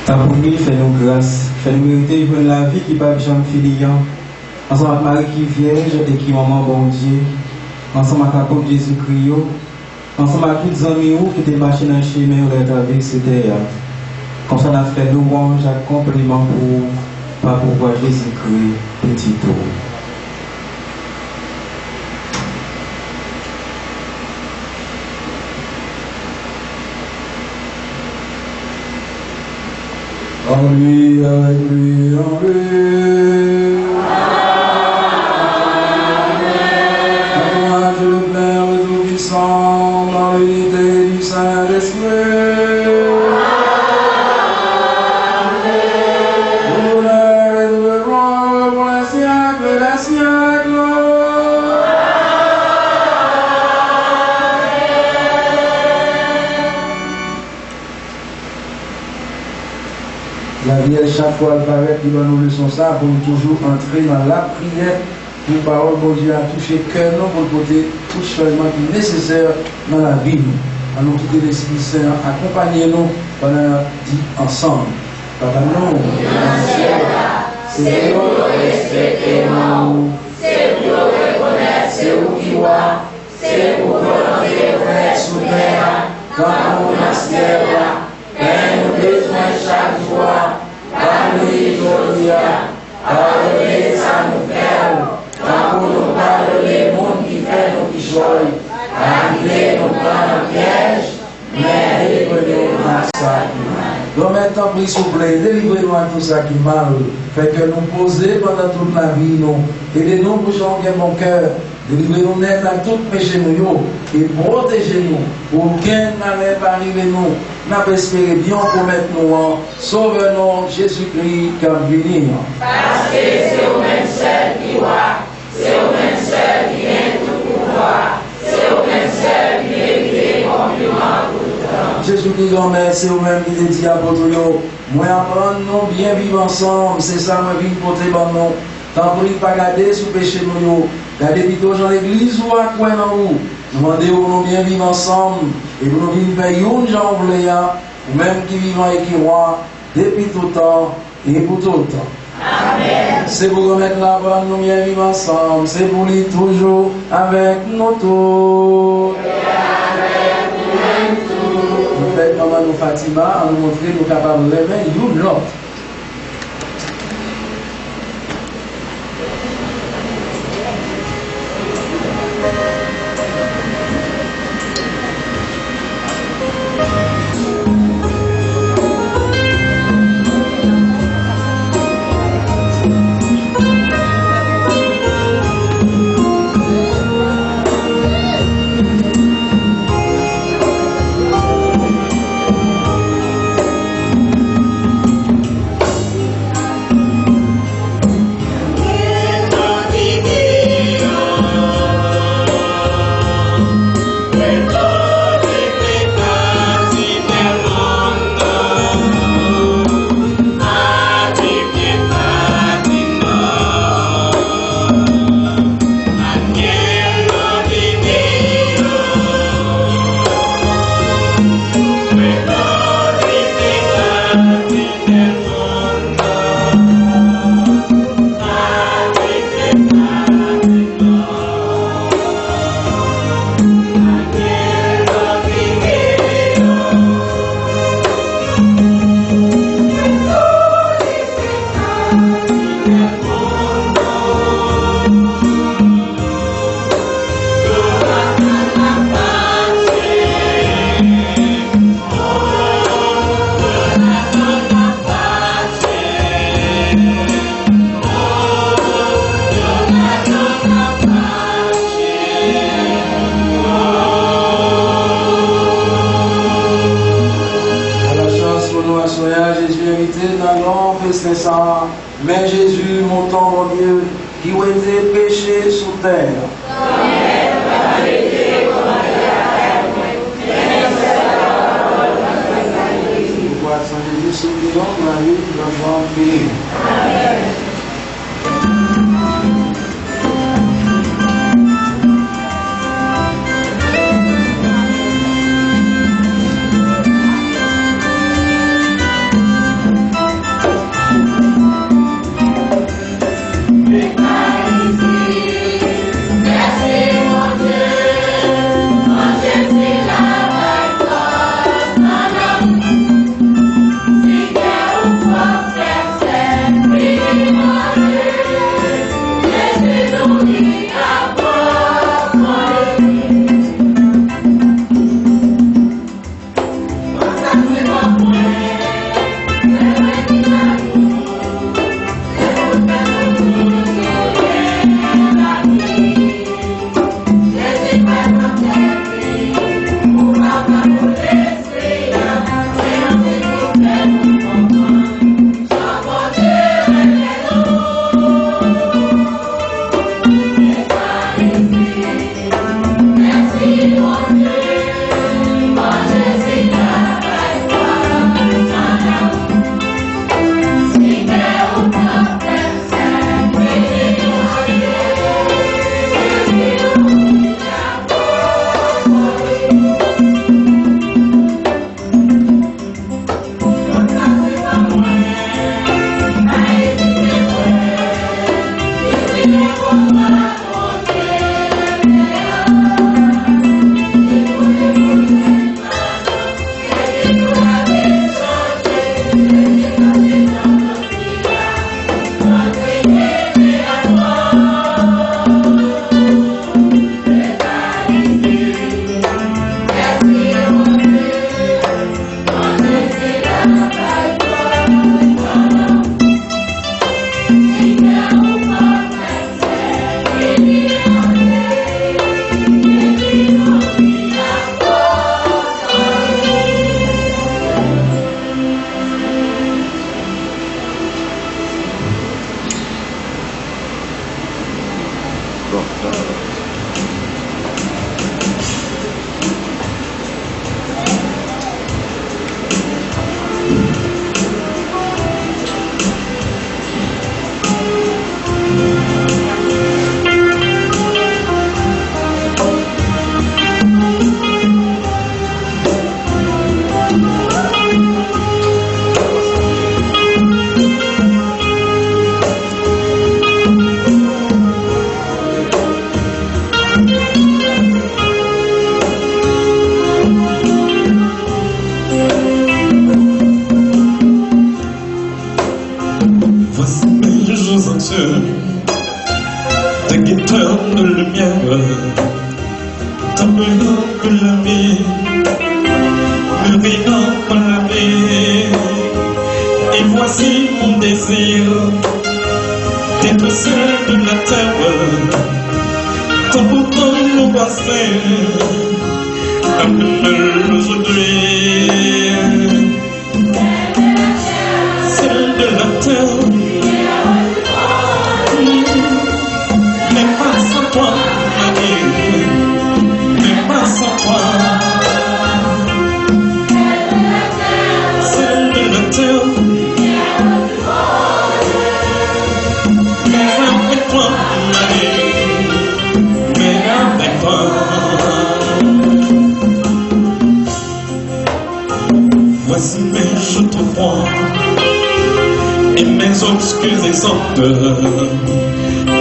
Ta bonté, fais-nous grâce, fais-nous mériter pour la vie qui va jamais finir. Ensemble avec Marie qui est vierge et qui est maman bon Dieu. Ensemble avec l'apôtre Jésus-Christ. Ensemble avec tous les amis qui étaient marchés dans le chemin où ils avaient etc. Comme ça, on a fait louange, un compliment pour pouvoir Jésus-Christ, petit tour. En lui, avec lui, en lui. Amen. Dieu le Père, le Tout-Puissant, dans l'unité du Saint-Esprit. Pour le gloire, pour les siècles des siècles. La Vierge, chaque fois, elle paraît qu'il va nous leçon ça pour toujours entrer dans la prière pour parole de Dieu à toucher cœur, non pour le côté tout changement qui est nécessaire dans la vie. Allons quitter l'Esprit Saint, accompagnez-nous pendant dit ensemble. Papa, nous, c'est pour respecter nous, c'est pour reconnaître c'est où qui voit, c'est pour volonté frère sous terre, quand nous monastère, nous besoin chaque jour, par lui, Jodia, pardonnez ça nous perd, quand pour nous pardonner, monde qui fait Grand-mère, t'en prie, s'il vous plaît, délivrez-nous à tout ça qui mal. Fait que nous poser pendant toute la vie, nous. Aidez-nous pour changer mon cœur. Délivrez-nous net à tout péché nous et protégez-nous. Aucun malheur pas arriver nous. Nous espérons bien commettre nous. Sauve-nous, Jésus-Christ, comme venir. Parce que c'est au même seul qui voit, c'est au même seul qui vient tout pouvoir, c'est au même seul qui mérite compliment tout le temps. Jésus-Christ, grand-mère, c'est au même qui te dit à votre yo. Moi, apprendre nous bien vivre ensemble. C'est ça, moi, vie pour te bon nous. Tant pis, pas garder sous péché nous. Gardez plutôt dans l'église ou à quoi dans vous. Demandez où nous bien vivre ensemble. Et vous nous vivons faire une jambe ou même qui vivent et qui roi, depuis tout temps et pour tout le temps. Amen. C'est pour remettre la bonne, nous bien vivre ensemble. C'est pour lui toujours avec nous tous. Nous faisons maman nous Fatima, à nous montrer nous capables de lever une l'autre. Mais Jésus, mon temps, mon Dieu, qui a été péché sous terre. Jésus, supplions Marie, l'enfant béni. Amen. Thank you. yeux, tes guetteurs de lumière, ta belle que la vie, mûrira par la vie. Et voici mon désir, d'être seul de la terre, tant pourtant mon passé, un peu mal aujourd'hui. Seul de la terre, mais pas sans toi, mais pas sans toi. Seul de la terre, mais avec toi, mais avec toi. Voici mes je te crois, et mes obscurs exemples,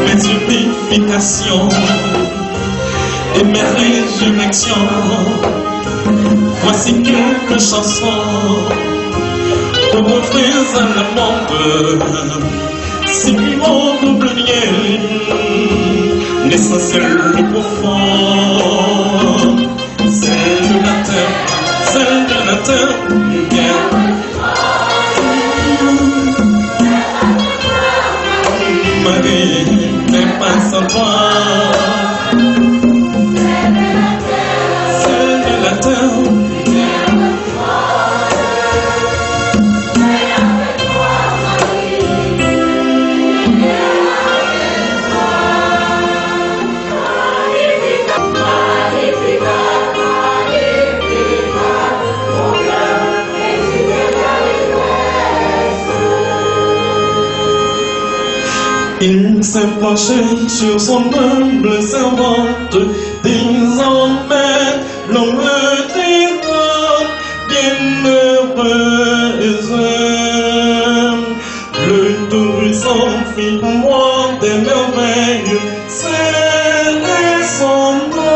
mes unifications et mes résurrections. Voici quelques chansons pour offrir à la monde, si vivant d'oublier l'essentiel, le profond. Celle de la terre, celle de la terre, Marie, mais pas sans toi. Celle de la terre, il s'est penché sur son humble servante, désormais l'homme dira bienheureuse. Le Tout-Puissant fit pour moi des merveilles, c'est son nom.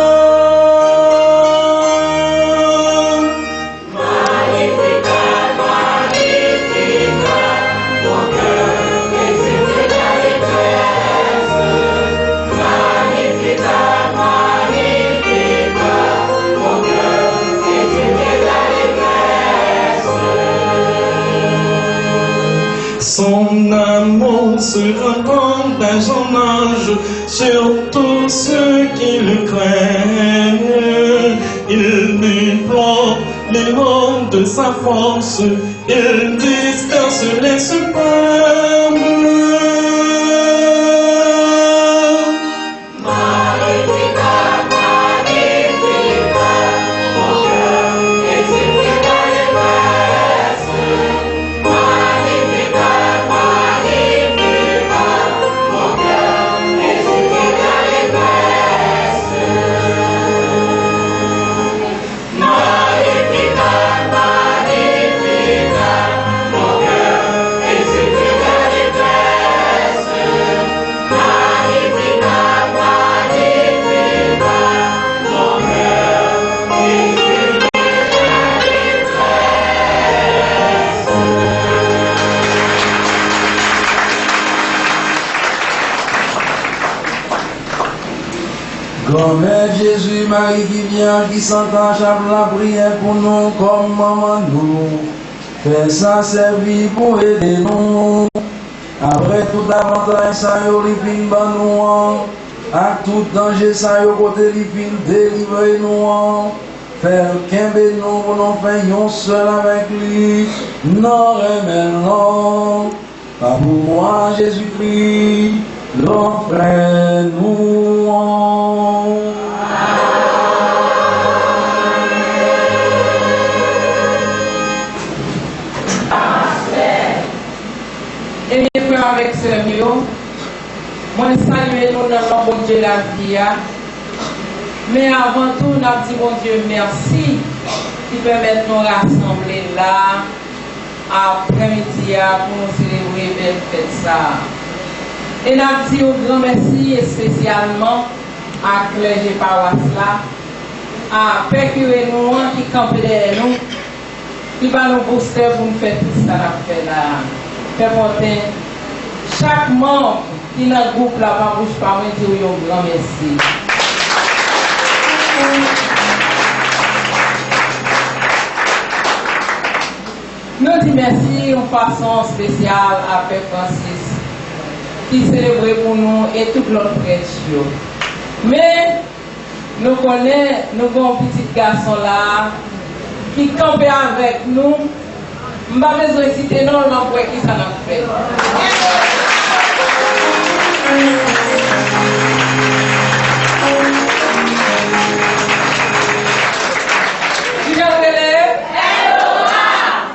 Son amour se répand d'âge en âge sur tous ceux qui le craignent. Il déploie les rangs de sa force, il disperse les superbes. Grand-mère Jésus, Marie qui vient, qui s'entend chaque la prière pour nous comme maman nous. Fais ça servir pour aider nous. Après tout avantage, ça y est, fin ban nous. À tout danger, ça y est, côté les fin délivrer nous. Faire qu'un nous, pour nous faisons seul avec lui. Non, remède non. Pas pour moi, Jésus-Christ, l'offre-nous. Et bien, frère avec ce mio, moi salue nous dans le bon Dieu la vie. Mais avant tout, nous avons dit bon Dieu merci qui permet de nous rassembler là après-midi pour nous célébrer belle fête ça. Et nous avons dit un grand merci spécialement à clergé paroisse là, à Pécuré nous qui campe derrière nous, qui va nous booster pour nous faire tout ça là. Chaque membre qui dans le groupe là, pas bouge pas, moi dire un grand merci. Nous disons merci en façon spéciale à Père Francis qui célèbre pour nous et tout l'autre prêtre. Mais nous connaissons, nous avons un petit garçon là qui campe avec nous. Je n'ai pas besoin de citer non, pour qui ça l'a fait. Qui a relève?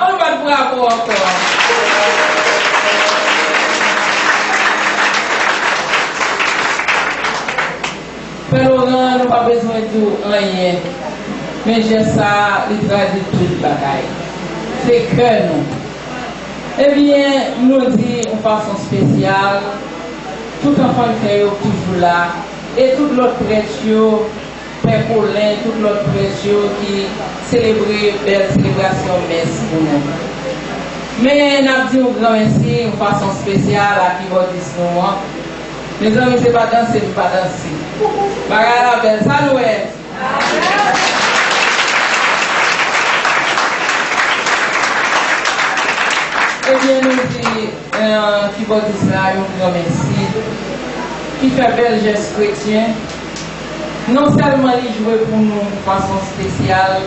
On va te bravo encore. Père Laurent, nous n'avons pas besoin de rien. Mais j'ai ça, il traduit toute la bagaille. C'est que nous. Eh bien, nous disons de façon spéciale, tout enfant qui est toujours là, et tout l'autre prêtre, Père Paulin, tout l'autre prêtre qui célèbre belle célébration messe pour nous. Mais nous avons dit un grand merci de façon spéciale à qui va dire nous. Les amis, ce n'est pas danser, ce n'est pas danser. Bagala belle, ça nous est. Eh bien, nous disons qui va dire ça, un grand merci. Qui fait bel geste chrétien. Non seulement il joue pour nous de façon spéciale,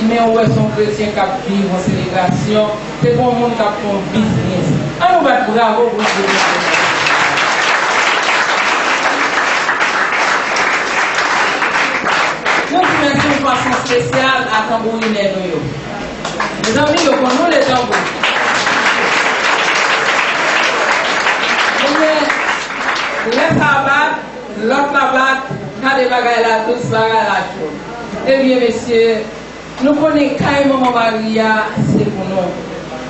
mais on voit son chrétien qui a vécu en célébration. C'est pour le monde qui a fait un business. On nous va bravo pour vous. Nous merci de façon spéciale à Tambourine. Les amis, nous connaissons les tambours. Les sabbats, l'autre sabbat, quand des bagailles là, tout ça là. Eh bien, messieurs, nous connaissons quand Maman Maria, c'est pour nous.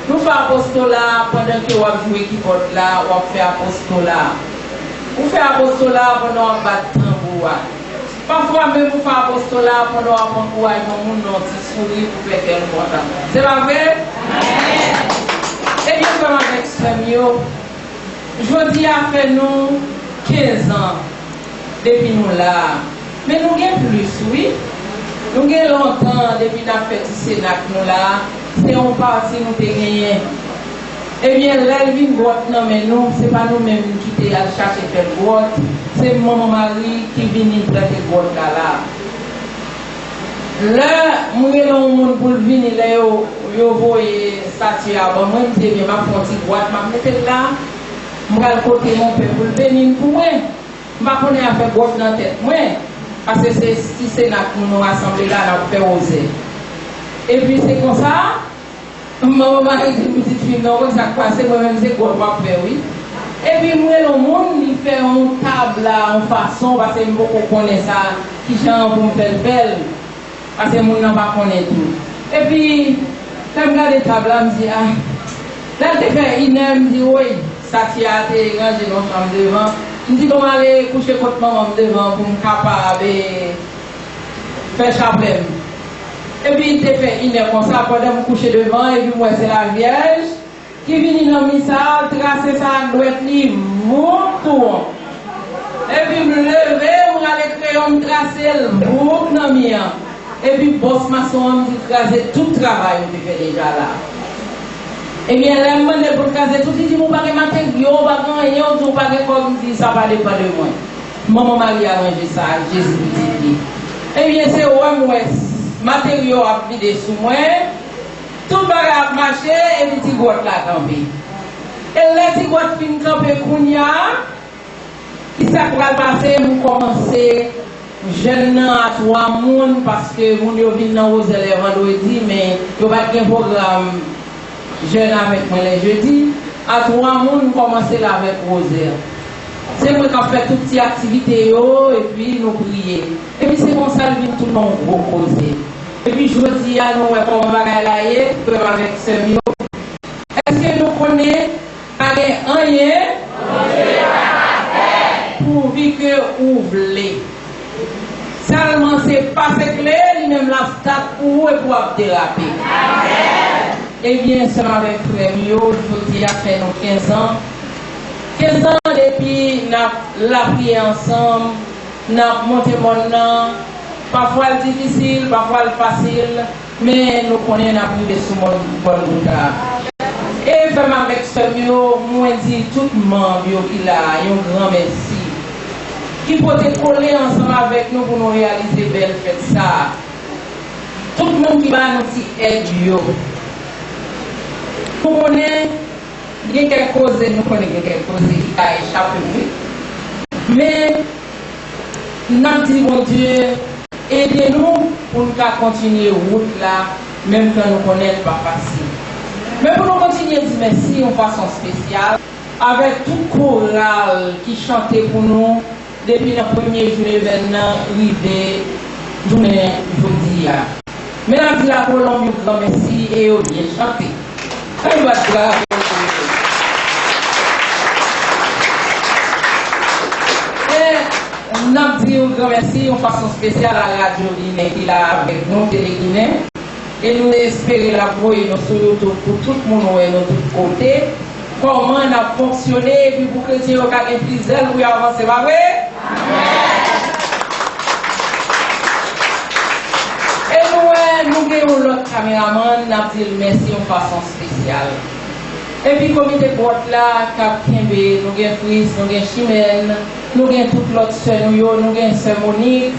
Nous faisons apostolat pendant que vous jouez qui porte là, on fait apostolat. Vous faites apostolat pendant qu'on bat tambour. Parfois même vous faites apostolat pendant qu'on encourage le monde dans petit sourire pour faire quelque chose. C'est pas vrai? Eh bien, comme avec Samuel, je dis à faire nous 15 ans depuis nous là. Mais nous avons plus, oui. Nous avons longtemps depuis la fête du Sénat nous là. C'est un parti nous avons gagné. Eh bien, l'Elvin Grotte, non, mais nous, ce n'est pas nous-mêmes qui sommes allés chercher cette grotte. C'est Maman Marie qui vient prendre cette grotte là. Là, nous avons un monde pour venir là, yo voyez statue à moi, je dis, je vais faire une petite boîte, je vais mettre là. Je vais côté mon père pour venir pour moi. Je ne vais pas faire boîte dans la tête. Parce que c'est si c'est là que nous nous rassemblons là, nous faisons oser. Et puis c'est comme ça. Maman m'a dit une petite fille, non, ça passe, moi-même, c'est quoi, je vais faire, oui. Et puis, moi, le monde, il fait une table là, en façon, parce que beaucoup connaissent ça, qui chante pour me faire belle. Parce que moi, je ne connais pas tout. Et puis, quand je regarde la table là, je me dis, ah, là, je fais une heure, je me dis, oui, ça qui a été rangé dans la chambre devant. Je me dis, comment aller coucher contre maman devant pour me capable de faire chapelet. Et puis, il fait une heure comme ça, pendant que je coucher devant, et puis moi, c'est la Vierge qui vient dans le missal, tracer sa droite, mon tour. Et puis, me lever, je aller crayon, tracer le bouc dans le mien. Et puis, boss maçon, je tracer tout le travail que je fais déjà là. Et bien, là, je me pour tracer tout, je dis, je ne vais pas matin, je ne vais pas comme si ça va dépendre de moi. Maman Marie a rangé ça, Jésus dit. Et bien, c'est ouais, matériaux à vider sous moi, tout le bagage a marché et les petits gouttes là campé. Et les petits gouttes fin campé kounya, qui ça pourra passer, nous commencer jeune à 3 moun parce que nous venons dans aux élèves vendredi, mais il n'y a pas de programme jeune avec moi les jeudi. À 3 moun, nous commencer là avec Rosaire. C'est moi qui fait toutes ces activités et puis nous prier. Et puis c'est comme ça que tout le monde proposer. Et puis je dis à nous comment on va aller avec ce mieux. Est-ce que nous connaissons rien pour vivre que vous voulez? Seulement c'est pas clair, ni même la stat pour vous et pour déraper. Eh bien, c'est avec frère Mio, je vous dis à faire nos 15 ans. 15 ans depuis, nous avons prié ensemble, nous avons monté mon nom. Parfois difficile, parfois facile, mais nous connaissons la prière sur mon bon route. Et vraiment avec ce mot, moi dis tout le monde qui a un grand merci. Qui peut être collé ensemble avec nous pour nous réaliser belle fête ça. Tout le monde qui va nous aider. Nous connaissons, il y a quelque chose, nous connaissons quelque chose qui a échappé. Mais, nous avons dit, mon Dieu, aidez-nous pour nous continuer la route là, même quand nous connaissons pas facile. Mais pour nous continuer à dire merci en façon spéciale, avec tout choral qui chantait pour nous depuis le premier jour événement, arrivé, journée jeudi. Mais on dit la Colombie, grand merci et on bien chanté. On va nous avons dit un grand merci en façon spéciale à la radio Guinée qui est là avec nous, Télé Guinée. Et nous espérons la pour tout le monde et de tous côtés. Comment on a fonctionné et puis pour que Dieu ait plus d'elle pour avancer, pas vrai? Et nous avons l'autre caméraman, nous avons dit merci en façon spéciale. Et puis, comité de vote là, Cap Kimbe, nous avons Fris, nous avons Chimène, nous avons toute l'autre sœur, nous avons sœur Monique.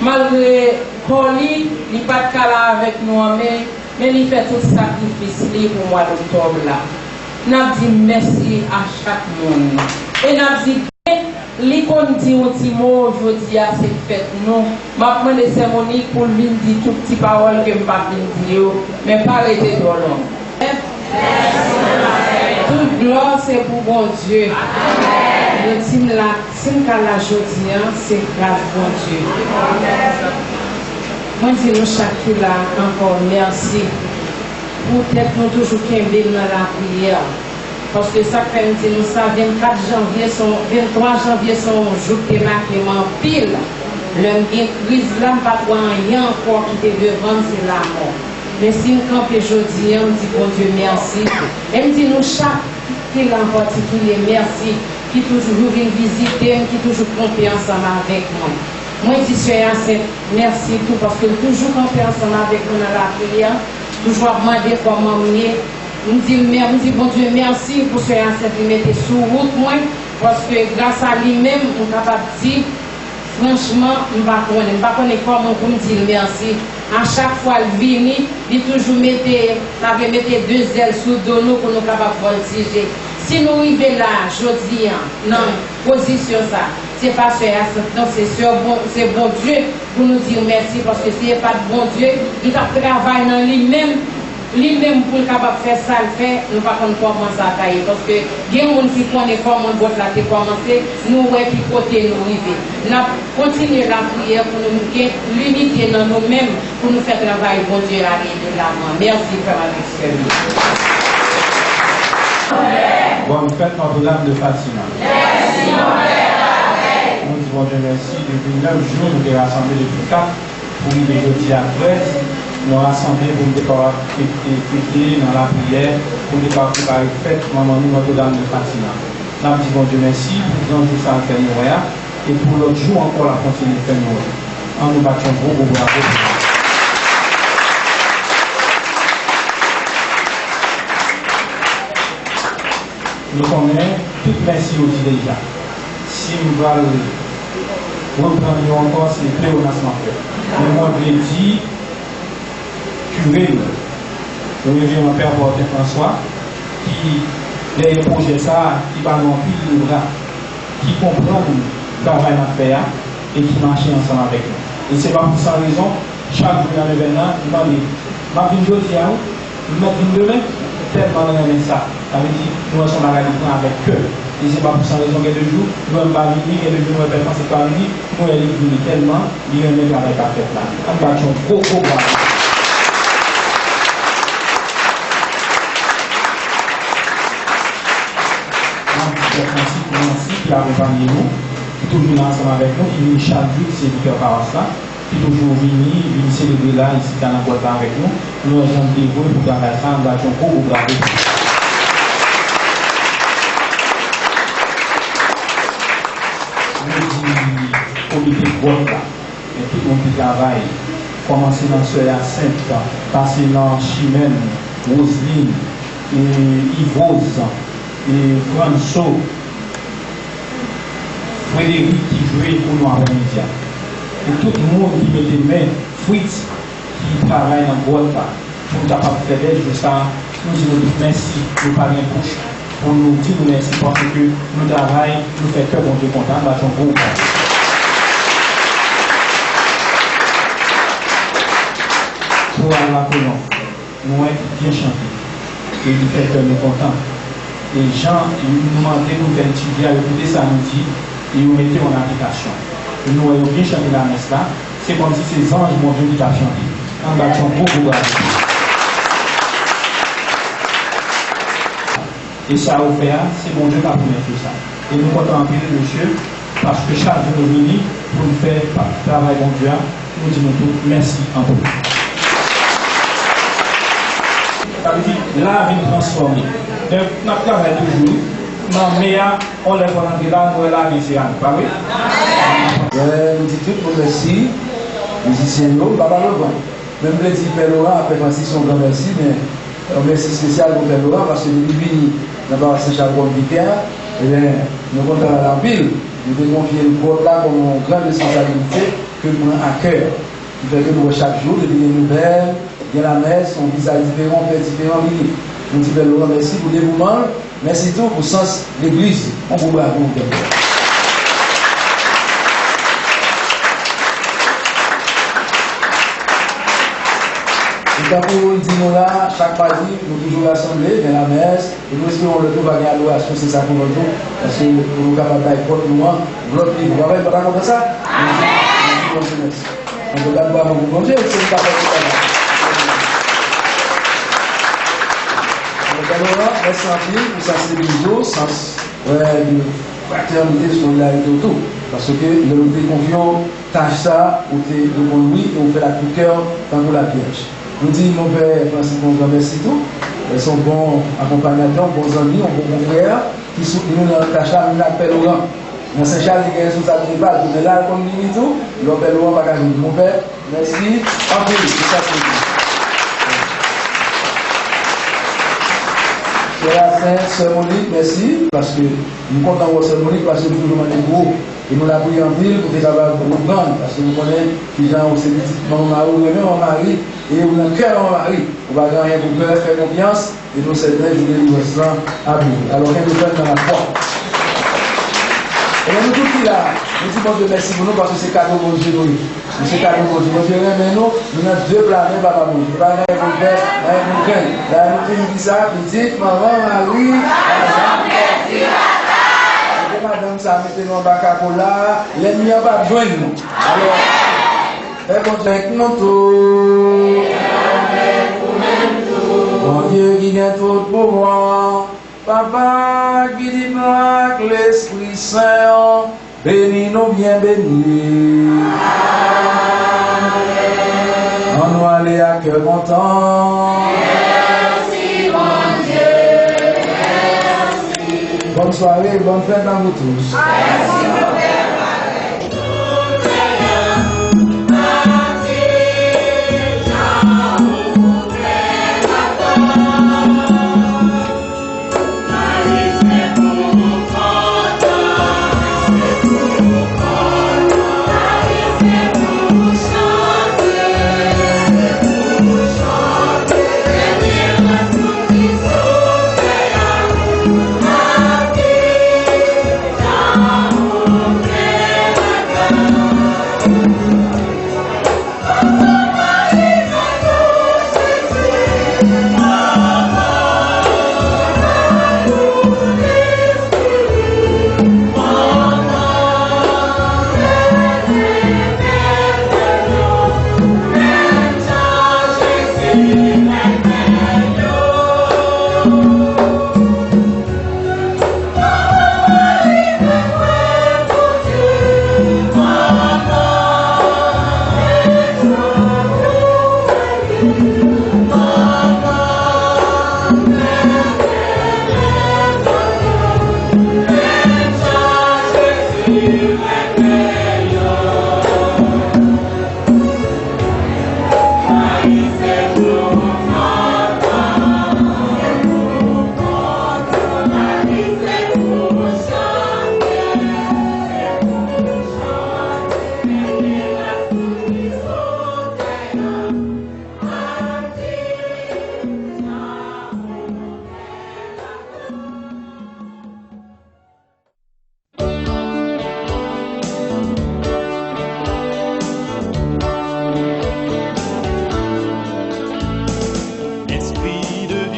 Malgré Coli, il n'est pas de cas là avec nous, mais il fait tout sacrifice pour le mois d'octobre là. Nous avons dit merci à chaque monde. Et nous avons dit, l'icône dit un petit mot aujourd'hui à cette fête, nous. Je vais demander à Monique pour lui dire toutes petites paroles que je ne vais pas dire, mais pas arrêter de l'homme. Toute gloire c'est pour bon Dieu. Le team là, la journée, c'est grâce bon Dieu. Moi je dis nous chaque là encore merci. Pour être nous toujours qu'aimer dans la prière. Parce que ça fait nous ça 23 janvier son jour qui est marqué en pile. Le crise là pas rien encore qui était devant c'est la mort. Mais si nous campons aujourd'hui, on dit bon Dieu merci. Et me dit nous chaque qui en particulier merci, qui toujours vient visiter, qui toujours camper ensemble avec moi. Moi je dis merci tout parce que toujours camper ensemble avec nous dans la prière, toujours demander comment on est. On dit bon Dieu merci pour ce qui mettait sur route moi parce que grâce à lui-même on est capable de dire franchement, je ne sais pas comment pour me dire merci. À chaque fois qu'il vient, il toujours mettait deux ailes sous nous pour nous capables de voltiger. Si nous arrivons là, aujourd'hui, non, position ça, c'est pas faire ça, non, c'est bon Dieu pour nous dire merci parce que si ce n'est pas de bon Dieu, il a travaillé dans lui-même. Lui-même pour le capable de faire ça, le fait, nous ne pouvons pas commencer à tailler. Parce que il y a des gens qui connaissent comment on vote là, commencé, nous, ouais, puis côté nous arriver. Nous continuons la prière pour nous gagner l'unité dans nous-mêmes, pour nous faire travailler, bon Dieu, arriver là. Merci, Frère Alexis. Bonne fête Notre-Dame de Fatima. Merci, mon Père. Nous disons Dieu merci. Depuis 9 jours, nous sommes rassemblés depuis 4 pour nous jeudi à 13. Nous rassembler pour nous fêter dans la prière, pour nous préparer fête Maman Notre-Dame de Fatima. Nous disons Dieu merci pour nous ça faire nous et pour l'autre jour encore la continuer de faire nous. En nous battant gros bravo. Nous connaissons tout merci aussi déjà. Si nous allons reprendre encore, c'est le pléonasme en fait. Mais moi je l'ai dit, curé, le révérend Père Porte François, qui les projets ça, qui va remplir le bras, qui comprend le travail à faire et qui marche ensemble avec nous. Et c'est pas pour ça raison, chaque jour dans l'événement, il m'a dit, ma vie aujourd'hui, ma vie demain, tellement on aime ça. Ça veut dire, nous sommes à la avec eux. Et c'est pas pour ça raison que de jour, nous sommes pas venus, et le jour où nous sommes pas venus, nous sommes venus tellement, nous sommes venus avec la fête là. On va faire un gros bravo. Qui accompagne nous, qui toujours ensemble avec nous, qui vient chaque jour, c'est du cœur par ça, qui toujours vient célébrer là, ici dans la boîte avec nous. Nous avons des voix pour travailler ça, nous avons beaucoup bravo. grotte là. Et tout le monde qui travaille, commencer dans ce Sainte, passer dans Chimène, Roselyne, et Yvose, et François, Frédéric qui jouait pour nous après-midi. Et tout le monde qui mettait main, Fritz qui travaille dans la grotte là, pour nous capable de faire de ça, nous disons merci, nous parlons bouche, pour nous dire merci parce que nous travaillons, nous faisons que bon Dieu content, nous avons beaucoup. Pour Allah que nous sommes bien chantés. Et il fait que nous sommes contents. Et Jean, il nous demandait nous d'étudier, à écouter ça nous dit, et nous mettez en application. Et nous avons bien chanté la messe là. C'est comme si ces anges m'ont dit qu'ils ont chanté. En battant beaucoup de. Et ça a offert, c'est mon Dieu qui a promis tout ça. Et nous comptons en pile monsieur, parce que chaque jour nous venons pour nous faire travail bon Dieu. Nous disons tout, merci en tout. Ça veut dire, la vie transformée. Donc, nous travaillons toujours. Non, mais on les prend en là, nous la vie, c'est pas oui? Nous disons tout le merci. Musiciens, Baba Laurent. Même le dit Père Laurent, après Francis, son grand merci, mais un merci spécial pour Père Laurent, parce que nous vivons dans la Saint-Charles-Vicaire, et bien, nous comptons à la ville, nous devons confier le corps là comme une grande responsabilité que nous avons à cœur. Qui fait que nous, chaque jour, nous des nouvelles, il y a la messe, on vise à différents, fait différents milieux. Nous disons Père Laurent, merci pour le dévouement, merci tout pour le sens de l'église. On vous bravo, Père Laurent. Quand nous disons là, chaque mardi, nous toujours rassemblés dans la messe, et nous espérons le tout va gagner l'adoration, c'est ça qu'on veut tout, parce que nous sommes capables d'aller contre nous, l'autre livre. Vous avez pas comme ça? Amen. On peut garder pour vous manger, c'est une parole de ça. Alors, merci en pile pour sensibiliser au sens de fraternité, de solidarité autour. Parce que nous nous confions, tâche ça, ou de bon oui, et on fait la coup de cœur dans la Vierge. Nous disons, mon père Francis, bon, merci tout. Ils sont bons accompagnateurs, bons amis, bons frères, qui soutenent nous dans le tâche-là, nous l'appellent au rang. Dans Saint-Charles, il y a une responsabilité, mais là, comme nous tout, ils l'appellent au rang, pas mon père, merci, en plus, c'est ça, c'est tout. C'est la Sainte Sœur Monique, merci, parce que nous comptons votre Sœur Monique, parce que nous nous demandons gros. Et nous la prions en ville pour qu'elle va nous prendre, parce que nous connaissons les gens où c'est petit, mon mari, et où dans le cœur de mon mari, on va gagner pour cœur, faire confiance, et nous c'est vrai, je vais nous ça à vous. Alors, rien de faire dans la foi. Et nous tout qui là, nous disons bon Dieu merci pour nous, parce que c'est cadeau bon Dieu, nous. C'est cadeau bon Dieu. Bon Dieu, mais nous avons deux planètes, papa bon Dieu. Pas rien pour faire, rien pour faire. Là, nous dit ça, petite maman, Marie, madame, ça mettez dans le bac à cola, l'ennemi n'a pas besoin de nous. Alors, fais contre avec nous tout. Mon Dieu qui vient tout pour moi, Papa qui dit avec l'Esprit Saint, bénis-nous bien bénis. On nous aller à cœur content. Bonne soirée, bonne fête à vous tous. Oh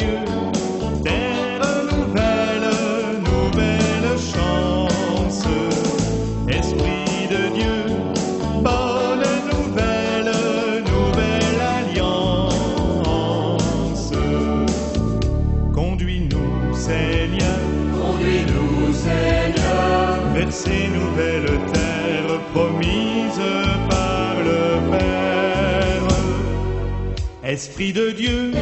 Dieu, terre nouvelle, nouvelle chance. Esprit de Dieu, bonne nouvelle, nouvelle alliance. Conduis-nous, Seigneur, vers ces nouvelles terres promises par le Père. Esprit de Dieu,